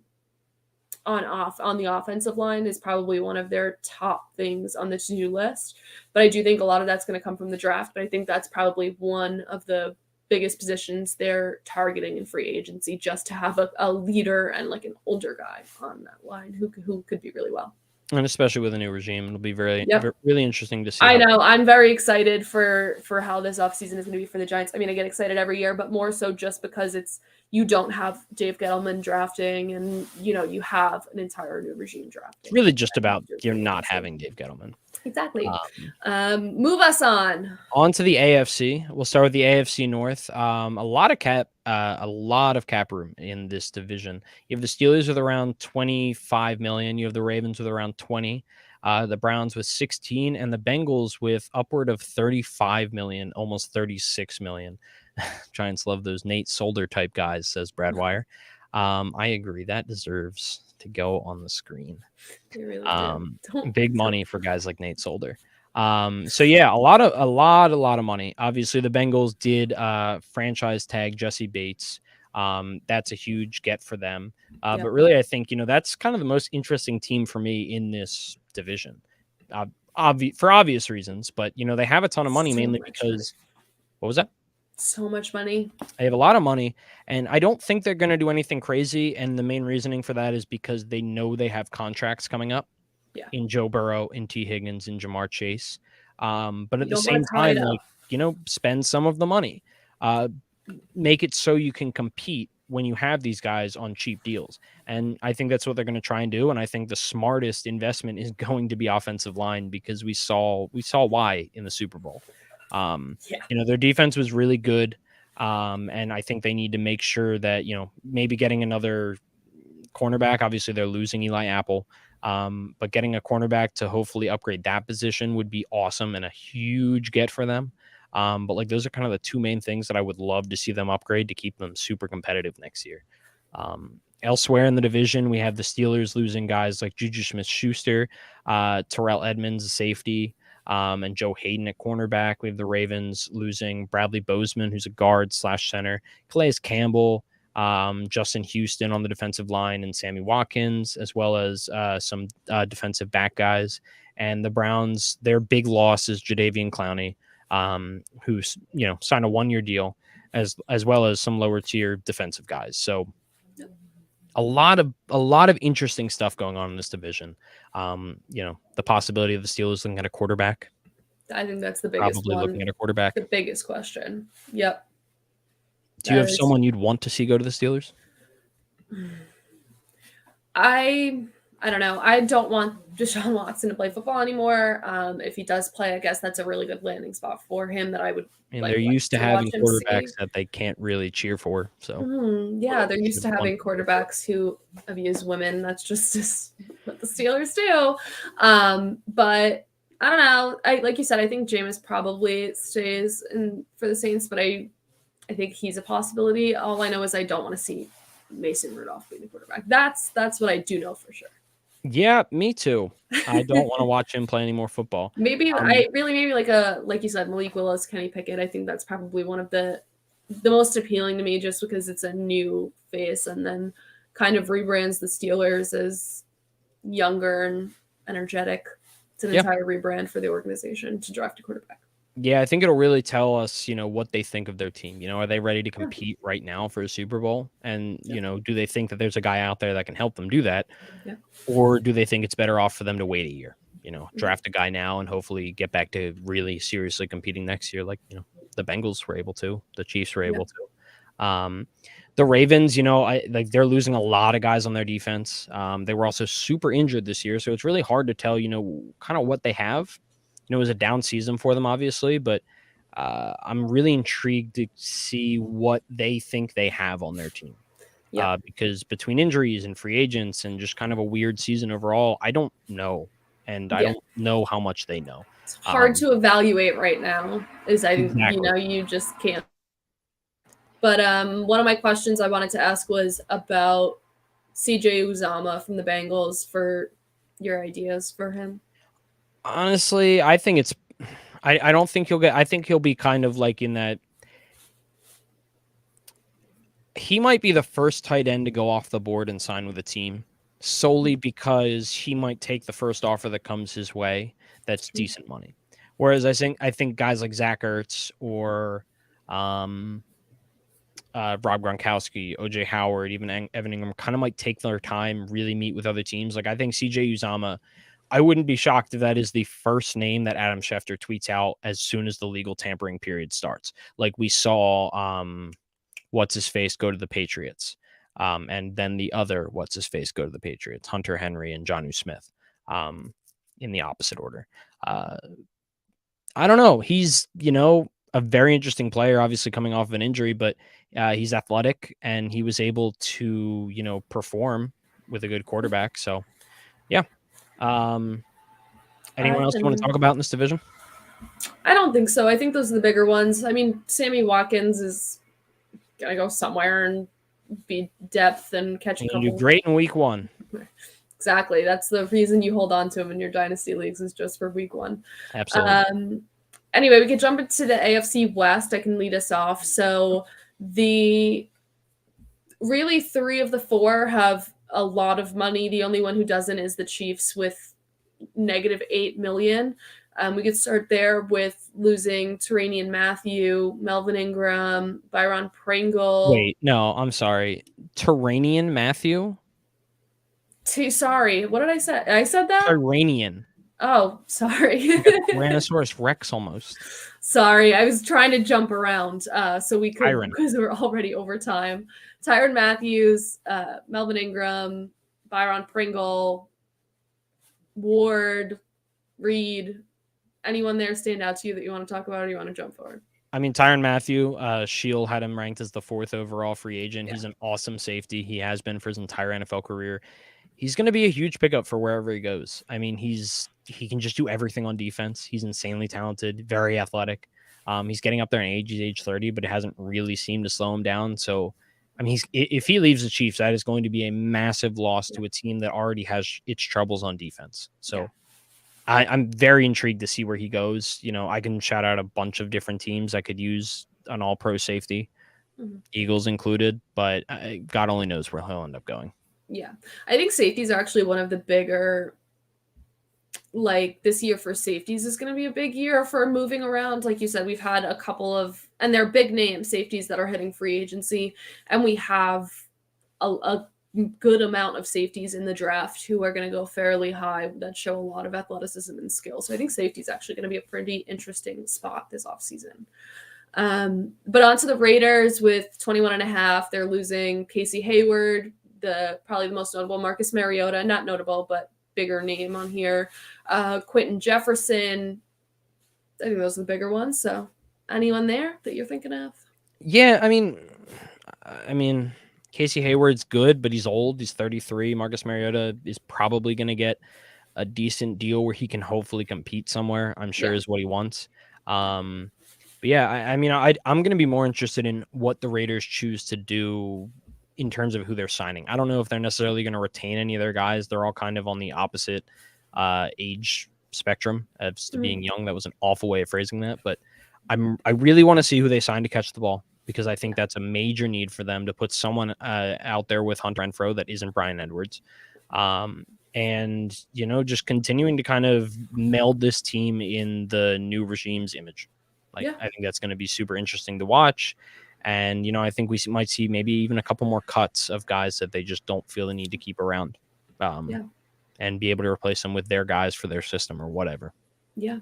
the offensive line is probably one of their top things on the to-do list. But I do think a lot of that's going to come from the draft. But I think that's probably one of the biggest positions they're targeting in free agency, just to have a leader and like an older guy on that line who could be really well. And especially with a new regime, it'll be really interesting to see. I know. I'm very excited for how this offseason is going to be for the Giants. I mean, I get excited every year, but more so just because you don't have Dave Gettleman drafting and, you have an entire new regime drafting. It's really just about you're not having Dave Gettleman. Exactly. Move us on. On to the AFC. We'll start with the AFC North. A lot of cap room in this division. You have the Steelers with around 25 million. You have the Ravens with around 20. The Browns with 16, and the Bengals with upward of 35 million, almost 36 million. Giants love those Nate Solder type guys, says Brad Wire. I agree. That deserves to go on the screen. Really big money for guys like Nate Solder. So yeah, a lot of money. Obviously, the Bengals did franchise tag Jesse Bates. That's a huge get for them. But really, I think that's kind of the most interesting team for me in this division, for obvious reasons. But they have a ton of money, mainly because what was that? So much money. They have a lot of money, and I don't think they're going to do anything crazy. And the main reasoning for that is because they know they have contracts coming up in Joe Burrow, in T. Higgins, and Jamar Chase. But at the same time, spend some of the money. Make it so you can compete when you have these guys on cheap deals. And I think that's what they're going to try and do. And I think the smartest investment is going to be offensive line, because we saw why in the Super Bowl. Their defense was really good. And I think they need to make sure that, maybe getting another cornerback. Obviously, they're losing Eli Apple. But getting a cornerback to hopefully upgrade that position would be awesome and a huge get for them. But like those are kind of the two main things that I would love to see them upgrade to keep them super competitive next year. Elsewhere in the division, we have the Steelers losing guys like Juju Smith-Schuster, Terrell Edmonds, safety, and Joe Hayden at cornerback. We have the Ravens losing Bradley Bozeman, who's a guard / center, Calais Campbell, Justin Houston on the defensive line, and Sammy Watkins, as well as some defensive back guys. And the Browns, their big loss is Jadeveon Clowney, who's signed a 1-year deal, as well as some lower tier defensive guys. So a lot of interesting stuff going on in this division. The possibility of the Steelers looking at a quarterback. I think that's the biggest probably one. Looking at a quarterback. The biggest question. Yep. Do you have someone you'd want to see go to the Steelers? I don't know. I don't want Deshaun Watson to play football anymore. If he does play, I guess that's a really good landing spot for him that I would. And they're used to having quarterbacks that they can't really cheer for. So they're used to having quarterbacks who abuse women. That's just what the Steelers do. But I don't know. Like you said, I think Jameis probably stays for the Saints, but I think he's a possibility. All I know is I don't want to see Mason Rudolph being the quarterback. That's what I do know for sure. Yeah, me too. I don't want to watch him play any more football. Maybe like you said, Malik Willis, Kenny Pickett. I think that's probably one of the most appealing to me, just because it's a new face and then kind of rebrands the Steelers as younger and energetic. It's an entire rebrand for the organization to draft a quarterback. Yeah, I think it'll really tell us, what they think of their team. Are they ready to compete right now for a Super Bowl? And, do they think that there's a guy out there that can help them do that? Yeah. Or do they think it's better off for them to wait a year, draft a guy now and hopefully get back to really seriously competing next year, like, the Bengals were able to, the Chiefs were able to. The Ravens, they're losing a lot of guys on their defense. They were also super injured this year, so it's really hard to tell, kind of what they have. It was a down season for them, obviously, but I'm really intrigued to see what they think they have on their team. Because between injuries and free agents and just kind of a weird season overall, I don't know. And I don't know how much they know. It's hard to evaluate right now. Exactly. You just can't. But one of my questions I wanted to ask was about CJ Uzama from the Bengals, for your ideas for him. Honestly, I think I don't think I think he'll be kind of like in that. He might be the first tight end to go off the board and sign with a team, solely because he might take the first offer that comes his way that's decent money. Whereas I think guys like Zach Ertz or Rob Gronkowski, OJ Howard, even Evan Ingram kind of might take their time, really meet with other teams. Like I think CJ Uzama, I wouldn't be shocked if that is the first name that Adam Schefter tweets out as soon as the legal tampering period starts. Like we saw, what's his face go to the Patriots, and then the other what's his face go to the Patriots, Hunter Henry and Jonnu Smith, in the opposite order. I don't know. He's a very interesting player, obviously coming off of an injury, but he's athletic and he was able to perform with a good quarterback. So yeah. Anyone else you want to talk about in this division? I don't think so. I think those are the bigger ones. I mean, Sammy Watkins is gonna go somewhere and be depth and catch a couple. Do great in week 1. Exactly. That's the reason you hold on to him in your dynasty leagues, is just for week 1. Absolutely. Anyway, we could jump into the AFC West. I can lead us off. So really 3 of the 4 have a lot of money. The only one who doesn't is the Chiefs with -$8 million. We could start there with losing Terranian Matthew, Melvin Ingram, Byron Pringle. Wait, no, I'm sorry. Terranian Matthew? Sorry, what did I say? I said that? Terranian. Oh, sorry. Tyrannosaurus Rex almost. Sorry, I was trying to jump around so we could, Tyron. because we're already over time. Tyrann Matthews, Melvin Ingram, Byron Pringle, Ward, Reed. Anyone there stand out to you that you want to talk about, or you want to jump forward? I mean, Tyrann Matthew, Shield had him ranked as the 4th overall free agent. Yeah. He's an awesome safety. He has been for his entire NFL career. He's going to be a huge pickup for wherever he goes. I mean, he can just do everything on defense. He's insanely talented, very athletic. He's getting up there in age. He's age 30, but it hasn't really seemed to slow him down. So, I mean, if he leaves the Chiefs, that is going to be a massive loss to a team that already has its troubles on defense. So I'm very intrigued to see where he goes. You know, I can shout out a bunch of different teams that could use an all-pro safety, Eagles included, but God only knows where he'll end up going. Yeah. I think safeties are actually one of the bigger, like this year for safeties is going to be a big year for moving around. Like you said, we've had a couple of, and they're big name safeties that are hitting free agency. And we have a good amount of safeties in the draft who are going to go fairly high that show a lot of athleticism and skill. So I think safety is actually going to be a pretty interesting spot this offseason. But onto the Raiders with 21.5, they're losing Casey Hayward, probably the most notable, Marcus Mariota, not notable, but bigger name on here. Quentin Jefferson. I think those are the bigger ones. So anyone there that you're thinking of? Yeah, I mean, Casey Hayward's good, but he's old. He's 33. Marcus Mariota is probably going to get a decent deal where he can hopefully compete somewhere, I'm sure is what he wants. But yeah, I'm going to be more interested in what the Raiders choose to do in terms of who they're signing. I don't know if they're necessarily going to retain any of their guys. They're all kind of on the opposite age spectrum as to being young. That was an awful way of phrasing that, but I really want to see who they sign to catch the ball, because I think that's a major need for them to put someone out there with Hunter Renfrow that isn't Brian Edwards. And, you know, just continuing to kind of meld this team in the new regime's image. I think that's going to be super interesting to watch. And, you know, I think we might see maybe even a couple more cuts of guys that they just don't feel the need to keep around and be able to replace them with their guys for their system or whatever. Yeah.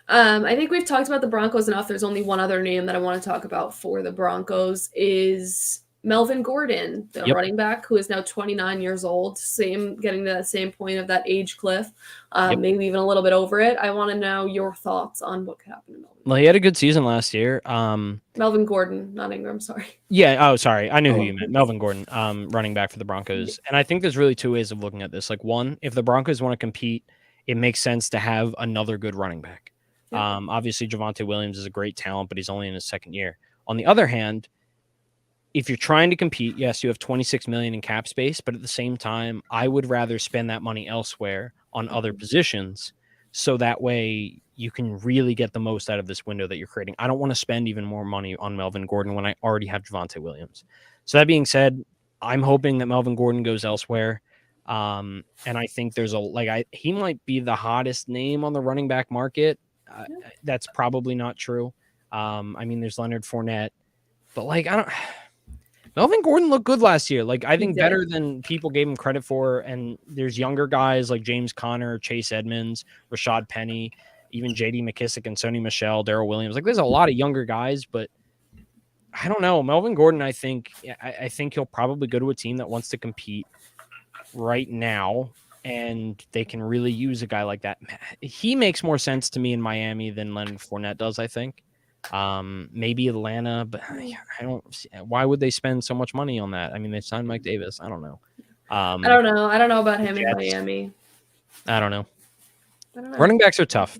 I think we've talked about the Broncos enough. There's only one other name that I want to talk about for the Broncos is Melvin Gordon, the running back who is now 29 years old, getting to that same point of that age cliff, maybe even a little bit over it. I want to know your thoughts on what could happen to Melvin. Well, he had a good season last year. Melvin Gordon, not Ingram, sorry. Yeah, oh, sorry. I knew who you meant. Melvin Gordon, running back for the Broncos. And I think there's really two ways of looking at this. Like, one, if the Broncos want to compete, it makes sense to have another good running back. Obviously, Javonte Williams is a great talent, but he's only in his second year. On the other hand, if you're trying to compete, yes, you have $26 million in cap space, but at the same time, I would rather spend that money elsewhere on other positions, so that way you can really get the most out of this window that you're creating. I don't want to spend even more money on Melvin Gordon when I already have Javonte Williams. So that being said, I'm hoping that Melvin Gordon goes elsewhere. And I think there's he might be the hottest name on the running back market. That's probably not true. I mean, there's Leonard Fournette, but Melvin Gordon looked good last year. I think better than people gave him credit for. And there's younger guys like James Conner, Chase Edmonds, Rashad Penny, even J.D. McKissick and Sony Michel, Darrell Williams. There's a lot of younger guys, but I don't know. Melvin Gordon, I think he'll probably go to a team that wants to compete right now, and they can really use a guy like that. He makes more sense to me in Miami than Leonard Fournette does, I think. Maybe Atlanta, but I don't see, why would they spend so much money on that? I mean, they signed Mike Davis. I don't know. I don't know about him in Miami. I don't know. Running backs are tough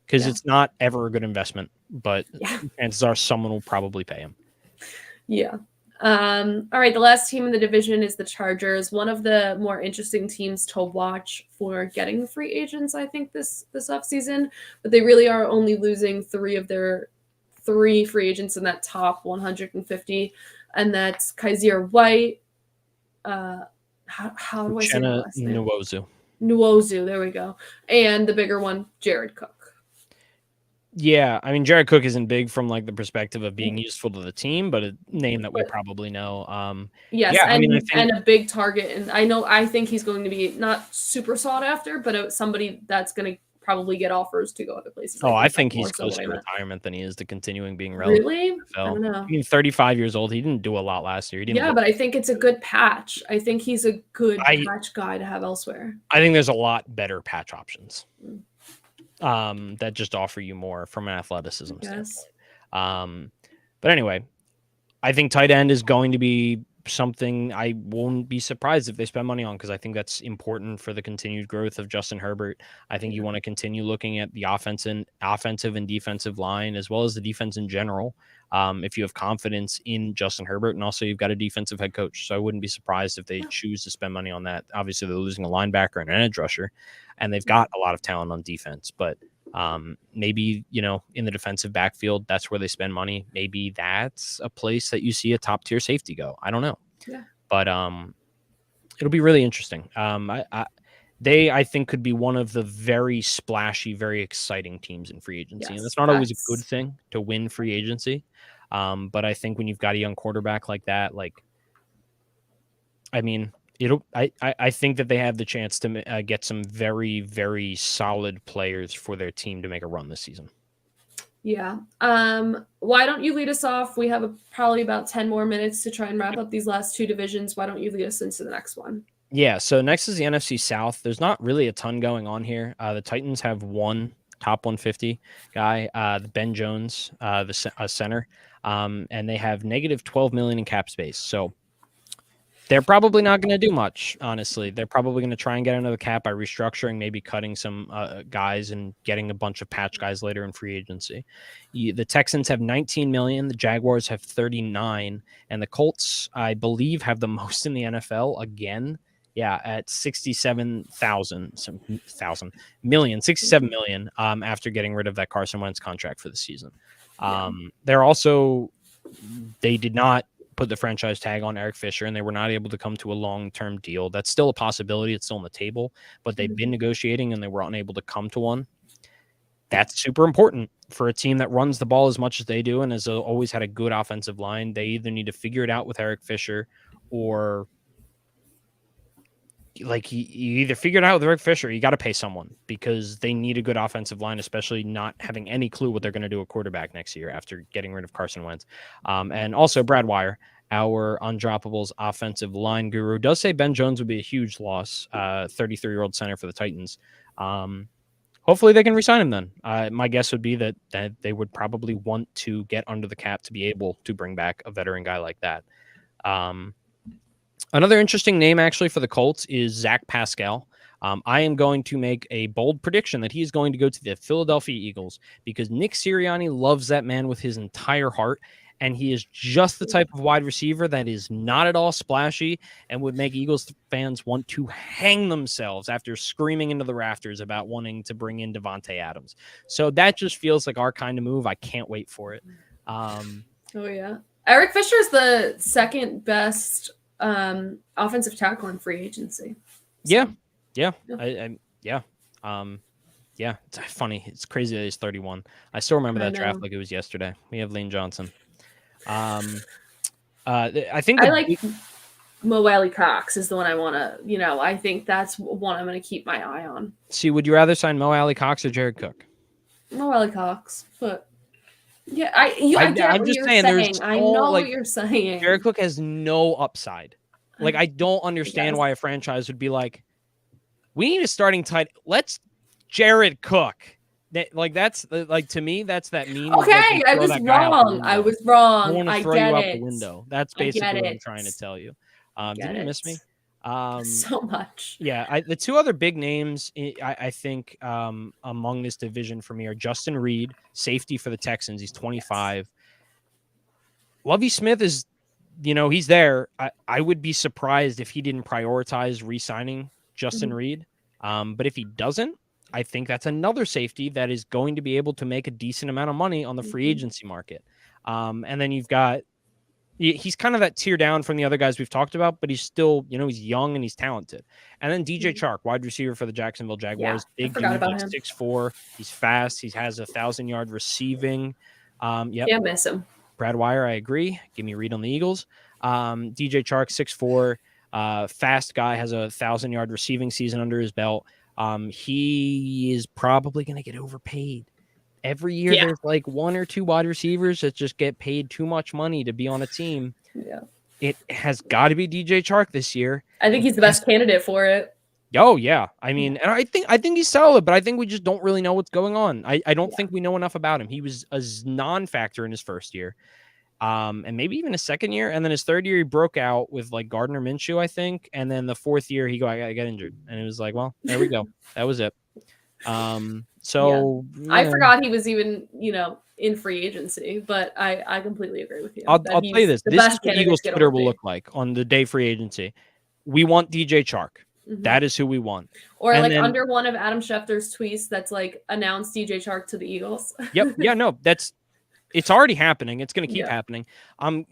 because it's not ever a good investment, but chances are someone will probably pay him. Yeah. All right. The last team in the division is the Chargers. One of the more interesting teams to watch for getting free agents, I think, this offseason, but they really are only losing 3 of their 3 free agents in that top 150, and that's Kaiser White. How do I say that last name? Nwosu, there we go. And the bigger one, Jared Cook. Yeah, I mean, Jared Cook isn't big from the perspective of being useful to the team, but a name that we probably know. Yes, and a big target. And I think he's going to be not super sought after, but somebody that's going to probably get offers to go other places. I think he's closer to retirement than he is to continuing being relevant. Really? I don't know. I mean, 35 years old. He didn't do a lot last year. But I think it's a good patch. I think he's a good patch guy to have elsewhere. I think there's a lot better patch options that just offer you more from an athleticism standpoint. But anyway, I think tight end is going to be something I won't be surprised if they spend money on, because I think that's important for the continued growth of Justin Herbert. I think you want to continue looking at the offensive and defensive line, as well as the defense in general. If you have confidence in Justin Herbert, and also you've got a defensive head coach. So I wouldn't be surprised if they choose to spend money on that. Obviously, they're losing a linebacker and an edge rusher, and they've got a lot of talent on defense, but maybe, in the defensive backfield, that's where they spend money. Maybe that's a place that you see a top tier safety go. I don't know. Yeah. But it'll be really interesting. I think could be one of the very splashy, very exciting teams in free agency. Yes, and that's not always a good thing to win free agency. But I think when you've got a young quarterback like that, I think that they have the chance to get some very, very solid players for their team to make a run this season. Yeah. Why don't you lead us off? We have probably about 10 more minutes to try and wrap up these last two divisions. Why don't you lead us into the next one? Yeah, so next is the NFC South. There's not really a ton going on here. The Titans have one top 150 guy, Ben Jones, the center, and they have negative 12 million in cap space. So they're probably not going to do much, honestly. They're probably going to try and get under the cap by restructuring, maybe cutting some guys and getting a bunch of patch guys later in free agency. The Texans have 19 million. The Jaguars have 39. And the Colts, I believe, have the most in the NFL again. Yeah, at 67 million after getting rid of that Carson Wentz contract for the season. They did not put the franchise tag on Eric Fisher, and they were not able to come to a long-term deal. That's still a possibility. It's still on the table, but they've been negotiating and they were unable to come to one. That's super important for a team that runs the ball as much as they do and has always had a good offensive line. They either need to figure it out with Eric Fisher, or you either figure it out with Eric Fisher, or you got to pay someone, because they need a good offensive line, especially not having any clue what they're going to do at quarterback next year after getting rid of Carson Wentz. And also Brad Wire, our Undroppables offensive line guru, does say Ben Jones would be a huge loss, 33-year-old center for the Titans. Hopefully they can re-sign him then. My guess would be that they would probably want to get under the cap to be able to bring back a veteran guy like that. Another interesting name, actually, for the Colts is Zach Pascal. I am going to make a bold prediction that he is going to go to the Philadelphia Eagles, because Nick Sirianni loves that man with his entire heart, and he is just the type of wide receiver that is not at all splashy and would make Eagles fans want to hang themselves after screaming into the rafters about wanting to bring in Davante Adams. So that just feels like our kind of move. I can't wait for it. Oh, yeah. Eric Fisher is the second best offensive tackle in free agency. So, yeah. It's funny. It's crazy that he's 31. I still remember that draft like it was yesterday. We have Lane Johnson. I think I like Moelle Cox is the one I want to, I think that's one I'm going to keep my eye on. See, would you rather sign Moelle Cox or Jared Cook? Moelle Cox, but yeah, I get I'm what just you're saying. I know what you're saying. Jared Cook has no upside. I don't understand why a franchise would be like, we need a starting tight. Let's Jared Cook. That's to me, that's that meme. Okay, I was wrong. I was wrong. I want to throw you out the window. That's basically what I'm trying to tell you. Didn't you miss me? So much. Yeah, the two other big names I think among this division for me are Justin Reed, safety for the Texans. He's 25. Yes. Lovie Smith is, he's there. I would be surprised if he didn't prioritize re-signing Justin Reed. But if he doesn't, I think that's another safety that is going to be able to make a decent amount of money on the free agency market. And then he's kind of that tier down from the other guys we've talked about, but he's still, he's young and he's talented. And then DJ Chark, wide receiver for the Jacksonville Jaguars. Big dude, 6'4". He's fast. He has 1,000-yard receiving. Can't miss him. Brad Wire, I agree. Give me a read on the Eagles. DJ Chark, 6'4", fast guy, has 1,000-yard receiving season under his belt. He is probably going to get overpaid. Every year there's like one or two wide receivers that just get paid too much money to be on a team. Yeah. It has got to be DJ Chark this year. I think he's the best candidate for it. Oh, yeah. I mean, and I think he's solid, but I think we just don't really know what's going on. I don't think we know enough about him. He was a non-factor in his first year. and maybe even his second year. And then his third year, he broke out with like Gardner Minshew, I think. And then the fourth year, I got injured. And it was like, well, there we go. That was it. So I forgot he was even, in free agency, but I completely agree with you. I'll tell you this. This is what Eagles Twitter will look like on the day free agency. We want DJ Chark. Mm-hmm. That is who we want. Or and then, under one of Adam Schefter's tweets that's like announced DJ Chark to the Eagles. Yep. Yeah, no, it's already happening. It's going to keep happening.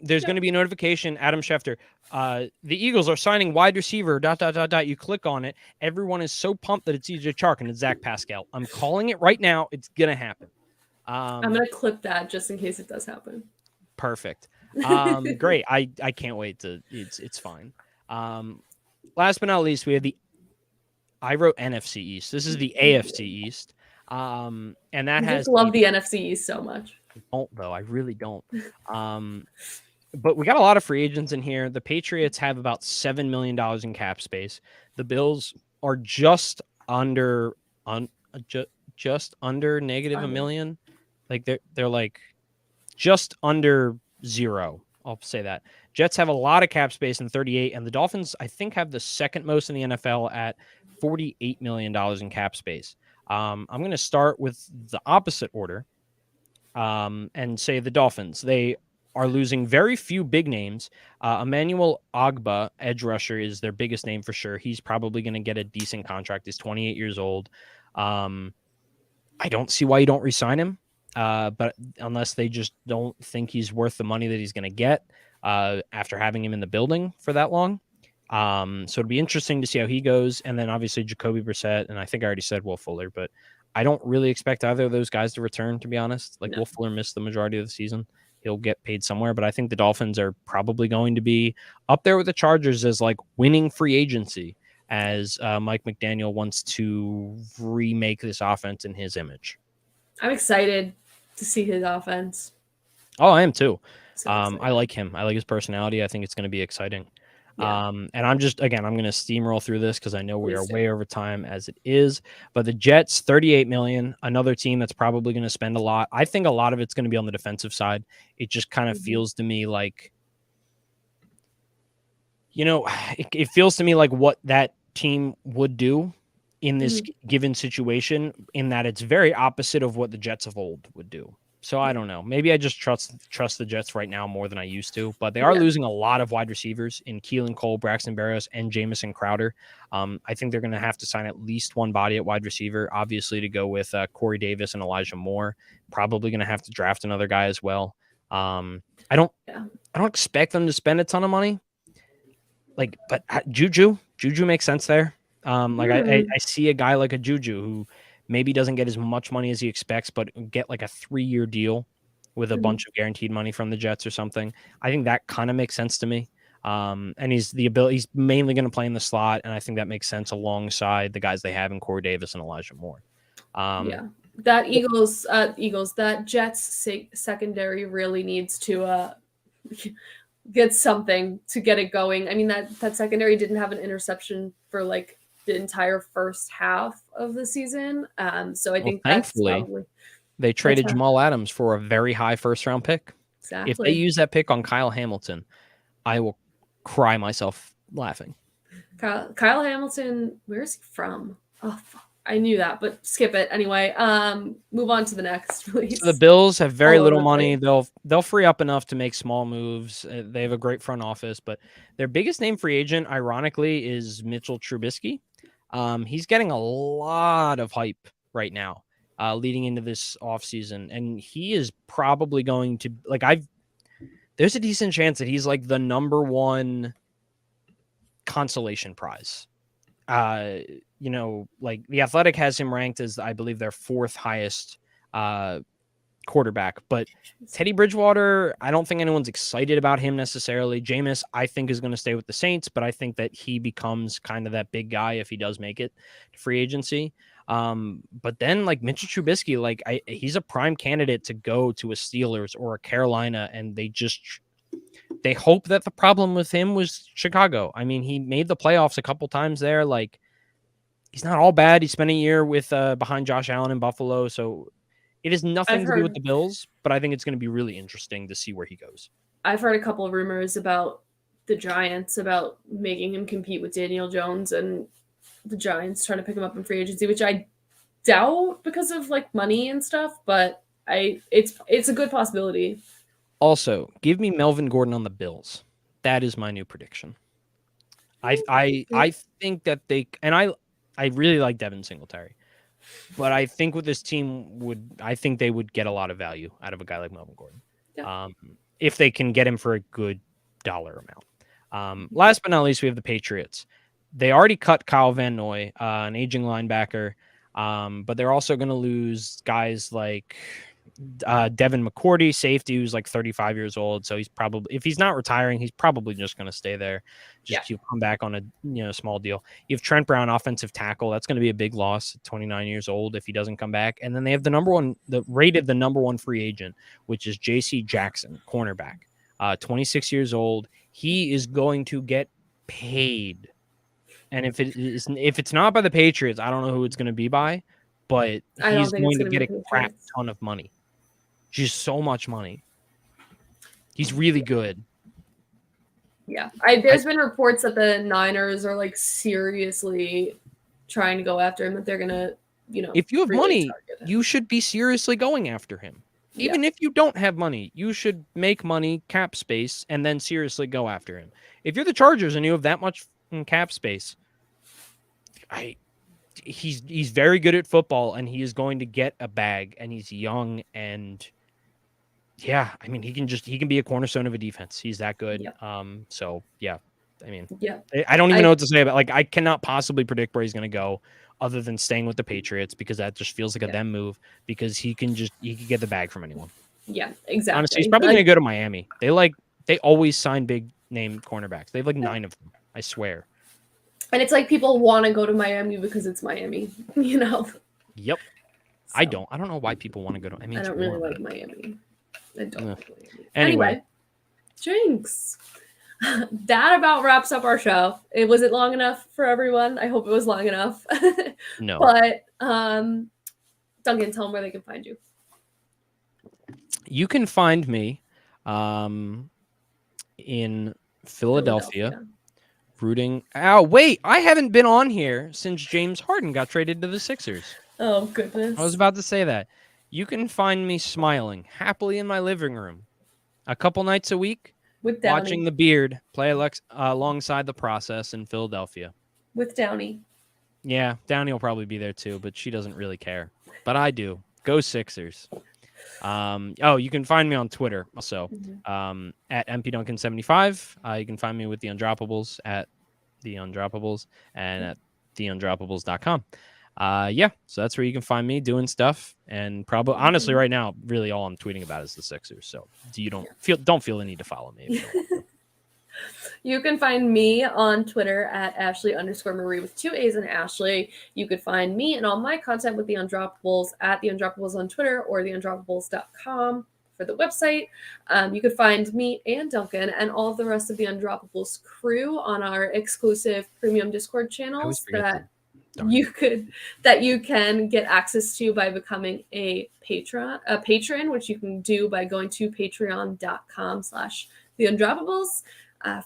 There's going to be a notification, Adam Schefter. The Eagles are signing wide receiver, ... You click on it. Everyone is so pumped that it's DJ Chark and it's Zach Pascal. I'm calling it right now. It's going to happen. I'm going to clip that just in case it does happen. Perfect. Great. I can't wait to, it's fine. Last but not least, we have I wrote NFC East. This is the AFC East. And that I love the NFC East so much. I don't, though. I really don't. But we got a lot of free agents in here. The Patriots have about $7 million in cap space. The Bills are just under negative $1 million. Like they're like just under zero. I'll say that. Jets have a lot of cap space in 38, and the Dolphins, I think, have the second most in the NFL at $48 million in cap space. I'm going to start with the opposite order and say the Dolphins. They are losing very few big names. Emmanuel Ogbah, edge rusher, is their biggest name for sure. He's probably going to get a decent contract. He's 28 years old. I don't see why you don't re-sign him, but unless they just don't think he's worth the money that he's going to get after having him in the building for that long. So it'd be interesting to see how he goes. And then obviously Jacoby Brissett, and I think I already said Will Fuller, but I don't really expect either of those guys to return, to be honest. Like Will Fuller missed the majority of the season. He'll get paid somewhere, but I think the Dolphins are probably going to be up there with the Chargers as like winning free agency, as Mike McDaniel wants to remake this offense in his image. I'm excited to see his offense. Oh, I am too. I like him. I like his personality. I think it's going to be exciting. Yeah. And I'm going to steamroll through this because I know we are way over time as it is. But the Jets, $38 million, another team that's probably going to spend a lot. I think a lot of it's going to be on the defensive side. It just kind of feels to me like, it feels to me like what that team would do in this given situation, in that it's very opposite of what the Jets of old would do. So I don't know. Maybe I just trust the Jets right now more than I used to. But they are losing a lot of wide receivers in Keelan Cole, Braxton Berrios, and Jamison Crowder. I think they're going to have to sign at least one body at wide receiver, obviously, to go with Corey Davis and Elijah Moore. Probably going to have to draft another guy as well. I don't expect them to spend a ton of money. But Juju makes sense there. I see a guy like a Juju who maybe doesn't get as much money as he expects, but get like a 3-year deal with a bunch of guaranteed money from the Jets or something. I think that kind of makes sense to me. And he's mainly going to play in the slot, and I think that makes sense alongside the guys they have in Corey Davis and Elijah Moore. That that Jets secondary really needs to get something to get it going. I mean, that secondary didn't have an interception for like the entire first half of the season. So I think thankfully they traded Jamal Adams for a very high first-round pick. Exactly. If they use that pick on Kyle Hamilton, I will cry myself laughing. Kyle Hamilton, where is he from? Oh, fuck. I knew that, but skip it anyway. Move on to the next, please. So the Bills have very little money. They'll free up enough to make small moves. They have a great front office, but their biggest name free agent, ironically, is Mitchell Trubisky. He's getting a lot of hype right now, leading into this offseason, and he is probably going to there's a decent chance that he's like the number one consolation prize. Like the Athletic has him ranked as, I believe, their 4th highest quarterback, but Teddy Bridgewater, I don't think anyone's excited about him necessarily. Jameis, I think, is going to stay with the Saints, but I think that he becomes kind of that big guy if he does make it to free agency. But then like Mitchell Trubisky, he's a prime candidate to go to a Steelers or a Carolina, and they hope that the problem with him was Chicago. I mean, he made the playoffs a couple times there. Like, he's not all bad. He spent a year with behind Josh Allen in Buffalo, so it has nothing to do with the Bills, but I think it's going to be really interesting to see where he goes. I've heard a couple of rumors about the Giants about making him compete with Daniel Jones, and the Giants trying to pick him up in free agency, which I doubt because of like money and stuff, but it's a good possibility. Also, give me Melvin Gordon on the Bills. That is my new prediction. I think that I really like Devin Singletary, but I think with this team I think they would get a lot of value out of a guy like Melvin Gordon. Yeah. If they can get him for a good dollar amount. Last but not least, we have the Patriots. They already cut Kyle Van Noy, an aging linebacker, but they're also going to lose guys like Devin McCourty, safety, who's like 35 years old. So he's probably, if he's not retiring, he's probably just going to stay there. He'll come back on a small deal. You have Trent Brown, offensive tackle. That's going to be a big loss at 29 years old if he doesn't come back. And then they have the number one free agent, which is J.C. Jackson, cornerback, 26 years old. He is going to get paid. And if it's not by the Patriots, I don't know who it's going to be by, but he's going to get a crap ton of money. Just so much money. He's really good. Yeah. There's been reports that the Niners are like seriously trying to go after him, that they're going to, if you have money, you should be seriously going after him. Even if you don't have money, you should make money, cap space, and then seriously go after him. If you're the Chargers and you have that much cap space, he's very good at football, and he is going to get a bag, and he's young, and yeah, I mean, he can be a cornerstone of a defense. He's that good. Yeah. So yeah, I mean, I don't even know what to say about, like, I cannot possibly predict where he's going to go other than staying with the Patriots, because that just feels like a them move, because he can get the bag from anyone. Yeah, exactly. Honestly, he's probably going to go to Miami. They always sign big name cornerbacks. They have like 9 of them, I swear. And it's like people want to go to Miami because it's Miami, Yep. So, I don't know why people want to go to. I mean, I don't really like Miami. I don't like Miami. Anyway, Jinx. That about wraps up our show. Was it long enough for everyone? I hope it was long enough. No. But Duncan, tell them where they can find you. You can find me in Philadelphia. Rooting. Oh, wait, I haven't been on here since James Harden got traded to the Sixers. Oh, goodness. I was about to say that. You can find me smiling happily in my living room a couple nights a week, with Downey, watching the Beard play alongside the Process in Philadelphia. With Downey. Yeah, Downey will probably be there too, but she doesn't really care. But I do. Go Sixers. You can find me on Twitter also, at mpduncan75. You can find me with the Undroppables at the Undroppables and at theundroppables.com. So that's where you can find me doing stuff, and probably honestly right now, really all I'm tweeting about is the Sixers. So you don't feel the need to follow me. If you don't want to. You can find me on Twitter at Ashley_Marie with 2 A's in Ashley. You could find me and all my content with The Undroppables at The Undroppables on Twitter or theundroppables.com for the website. You could find me and Duncan and all of the rest of the Undroppables crew on our exclusive premium Discord channels that you can get access to by becoming a patron, which you can do by going to patreon.com/theundroppables.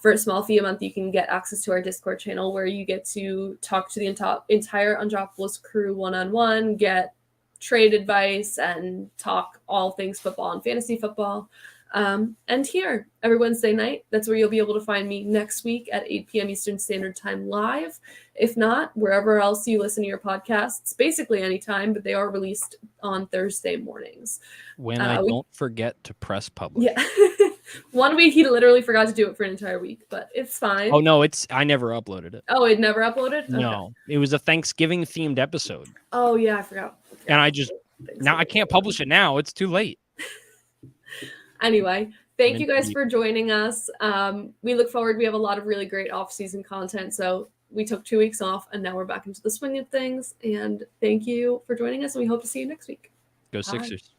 For a small fee a month, you can get access to our Discord channel where you get to talk to the entire Undroppables crew one-on-one, get trade advice, and talk all things football and fantasy football. And here, every Wednesday night, that's where you'll be able to find me next week at 8 p.m. Eastern Standard Time live. If not, wherever else you listen to your podcasts, basically anytime, but they are released on Thursday mornings. When I don't forget to press publish. Yeah. 1 week he literally forgot to do it for an entire week, but it's fine. Oh no, I never uploaded it. Oh, it never uploaded? No, okay. It was a Thanksgiving themed episode. Oh yeah, I forgot. And I can't publish it now. It's too late. Anyway, thank you guys for joining us. We look forward. We have a lot of really great off-season content. So we took 2 weeks off and now we're back into the swing of things. And thank you for joining us. And we hope to see you next week. Go Sixers.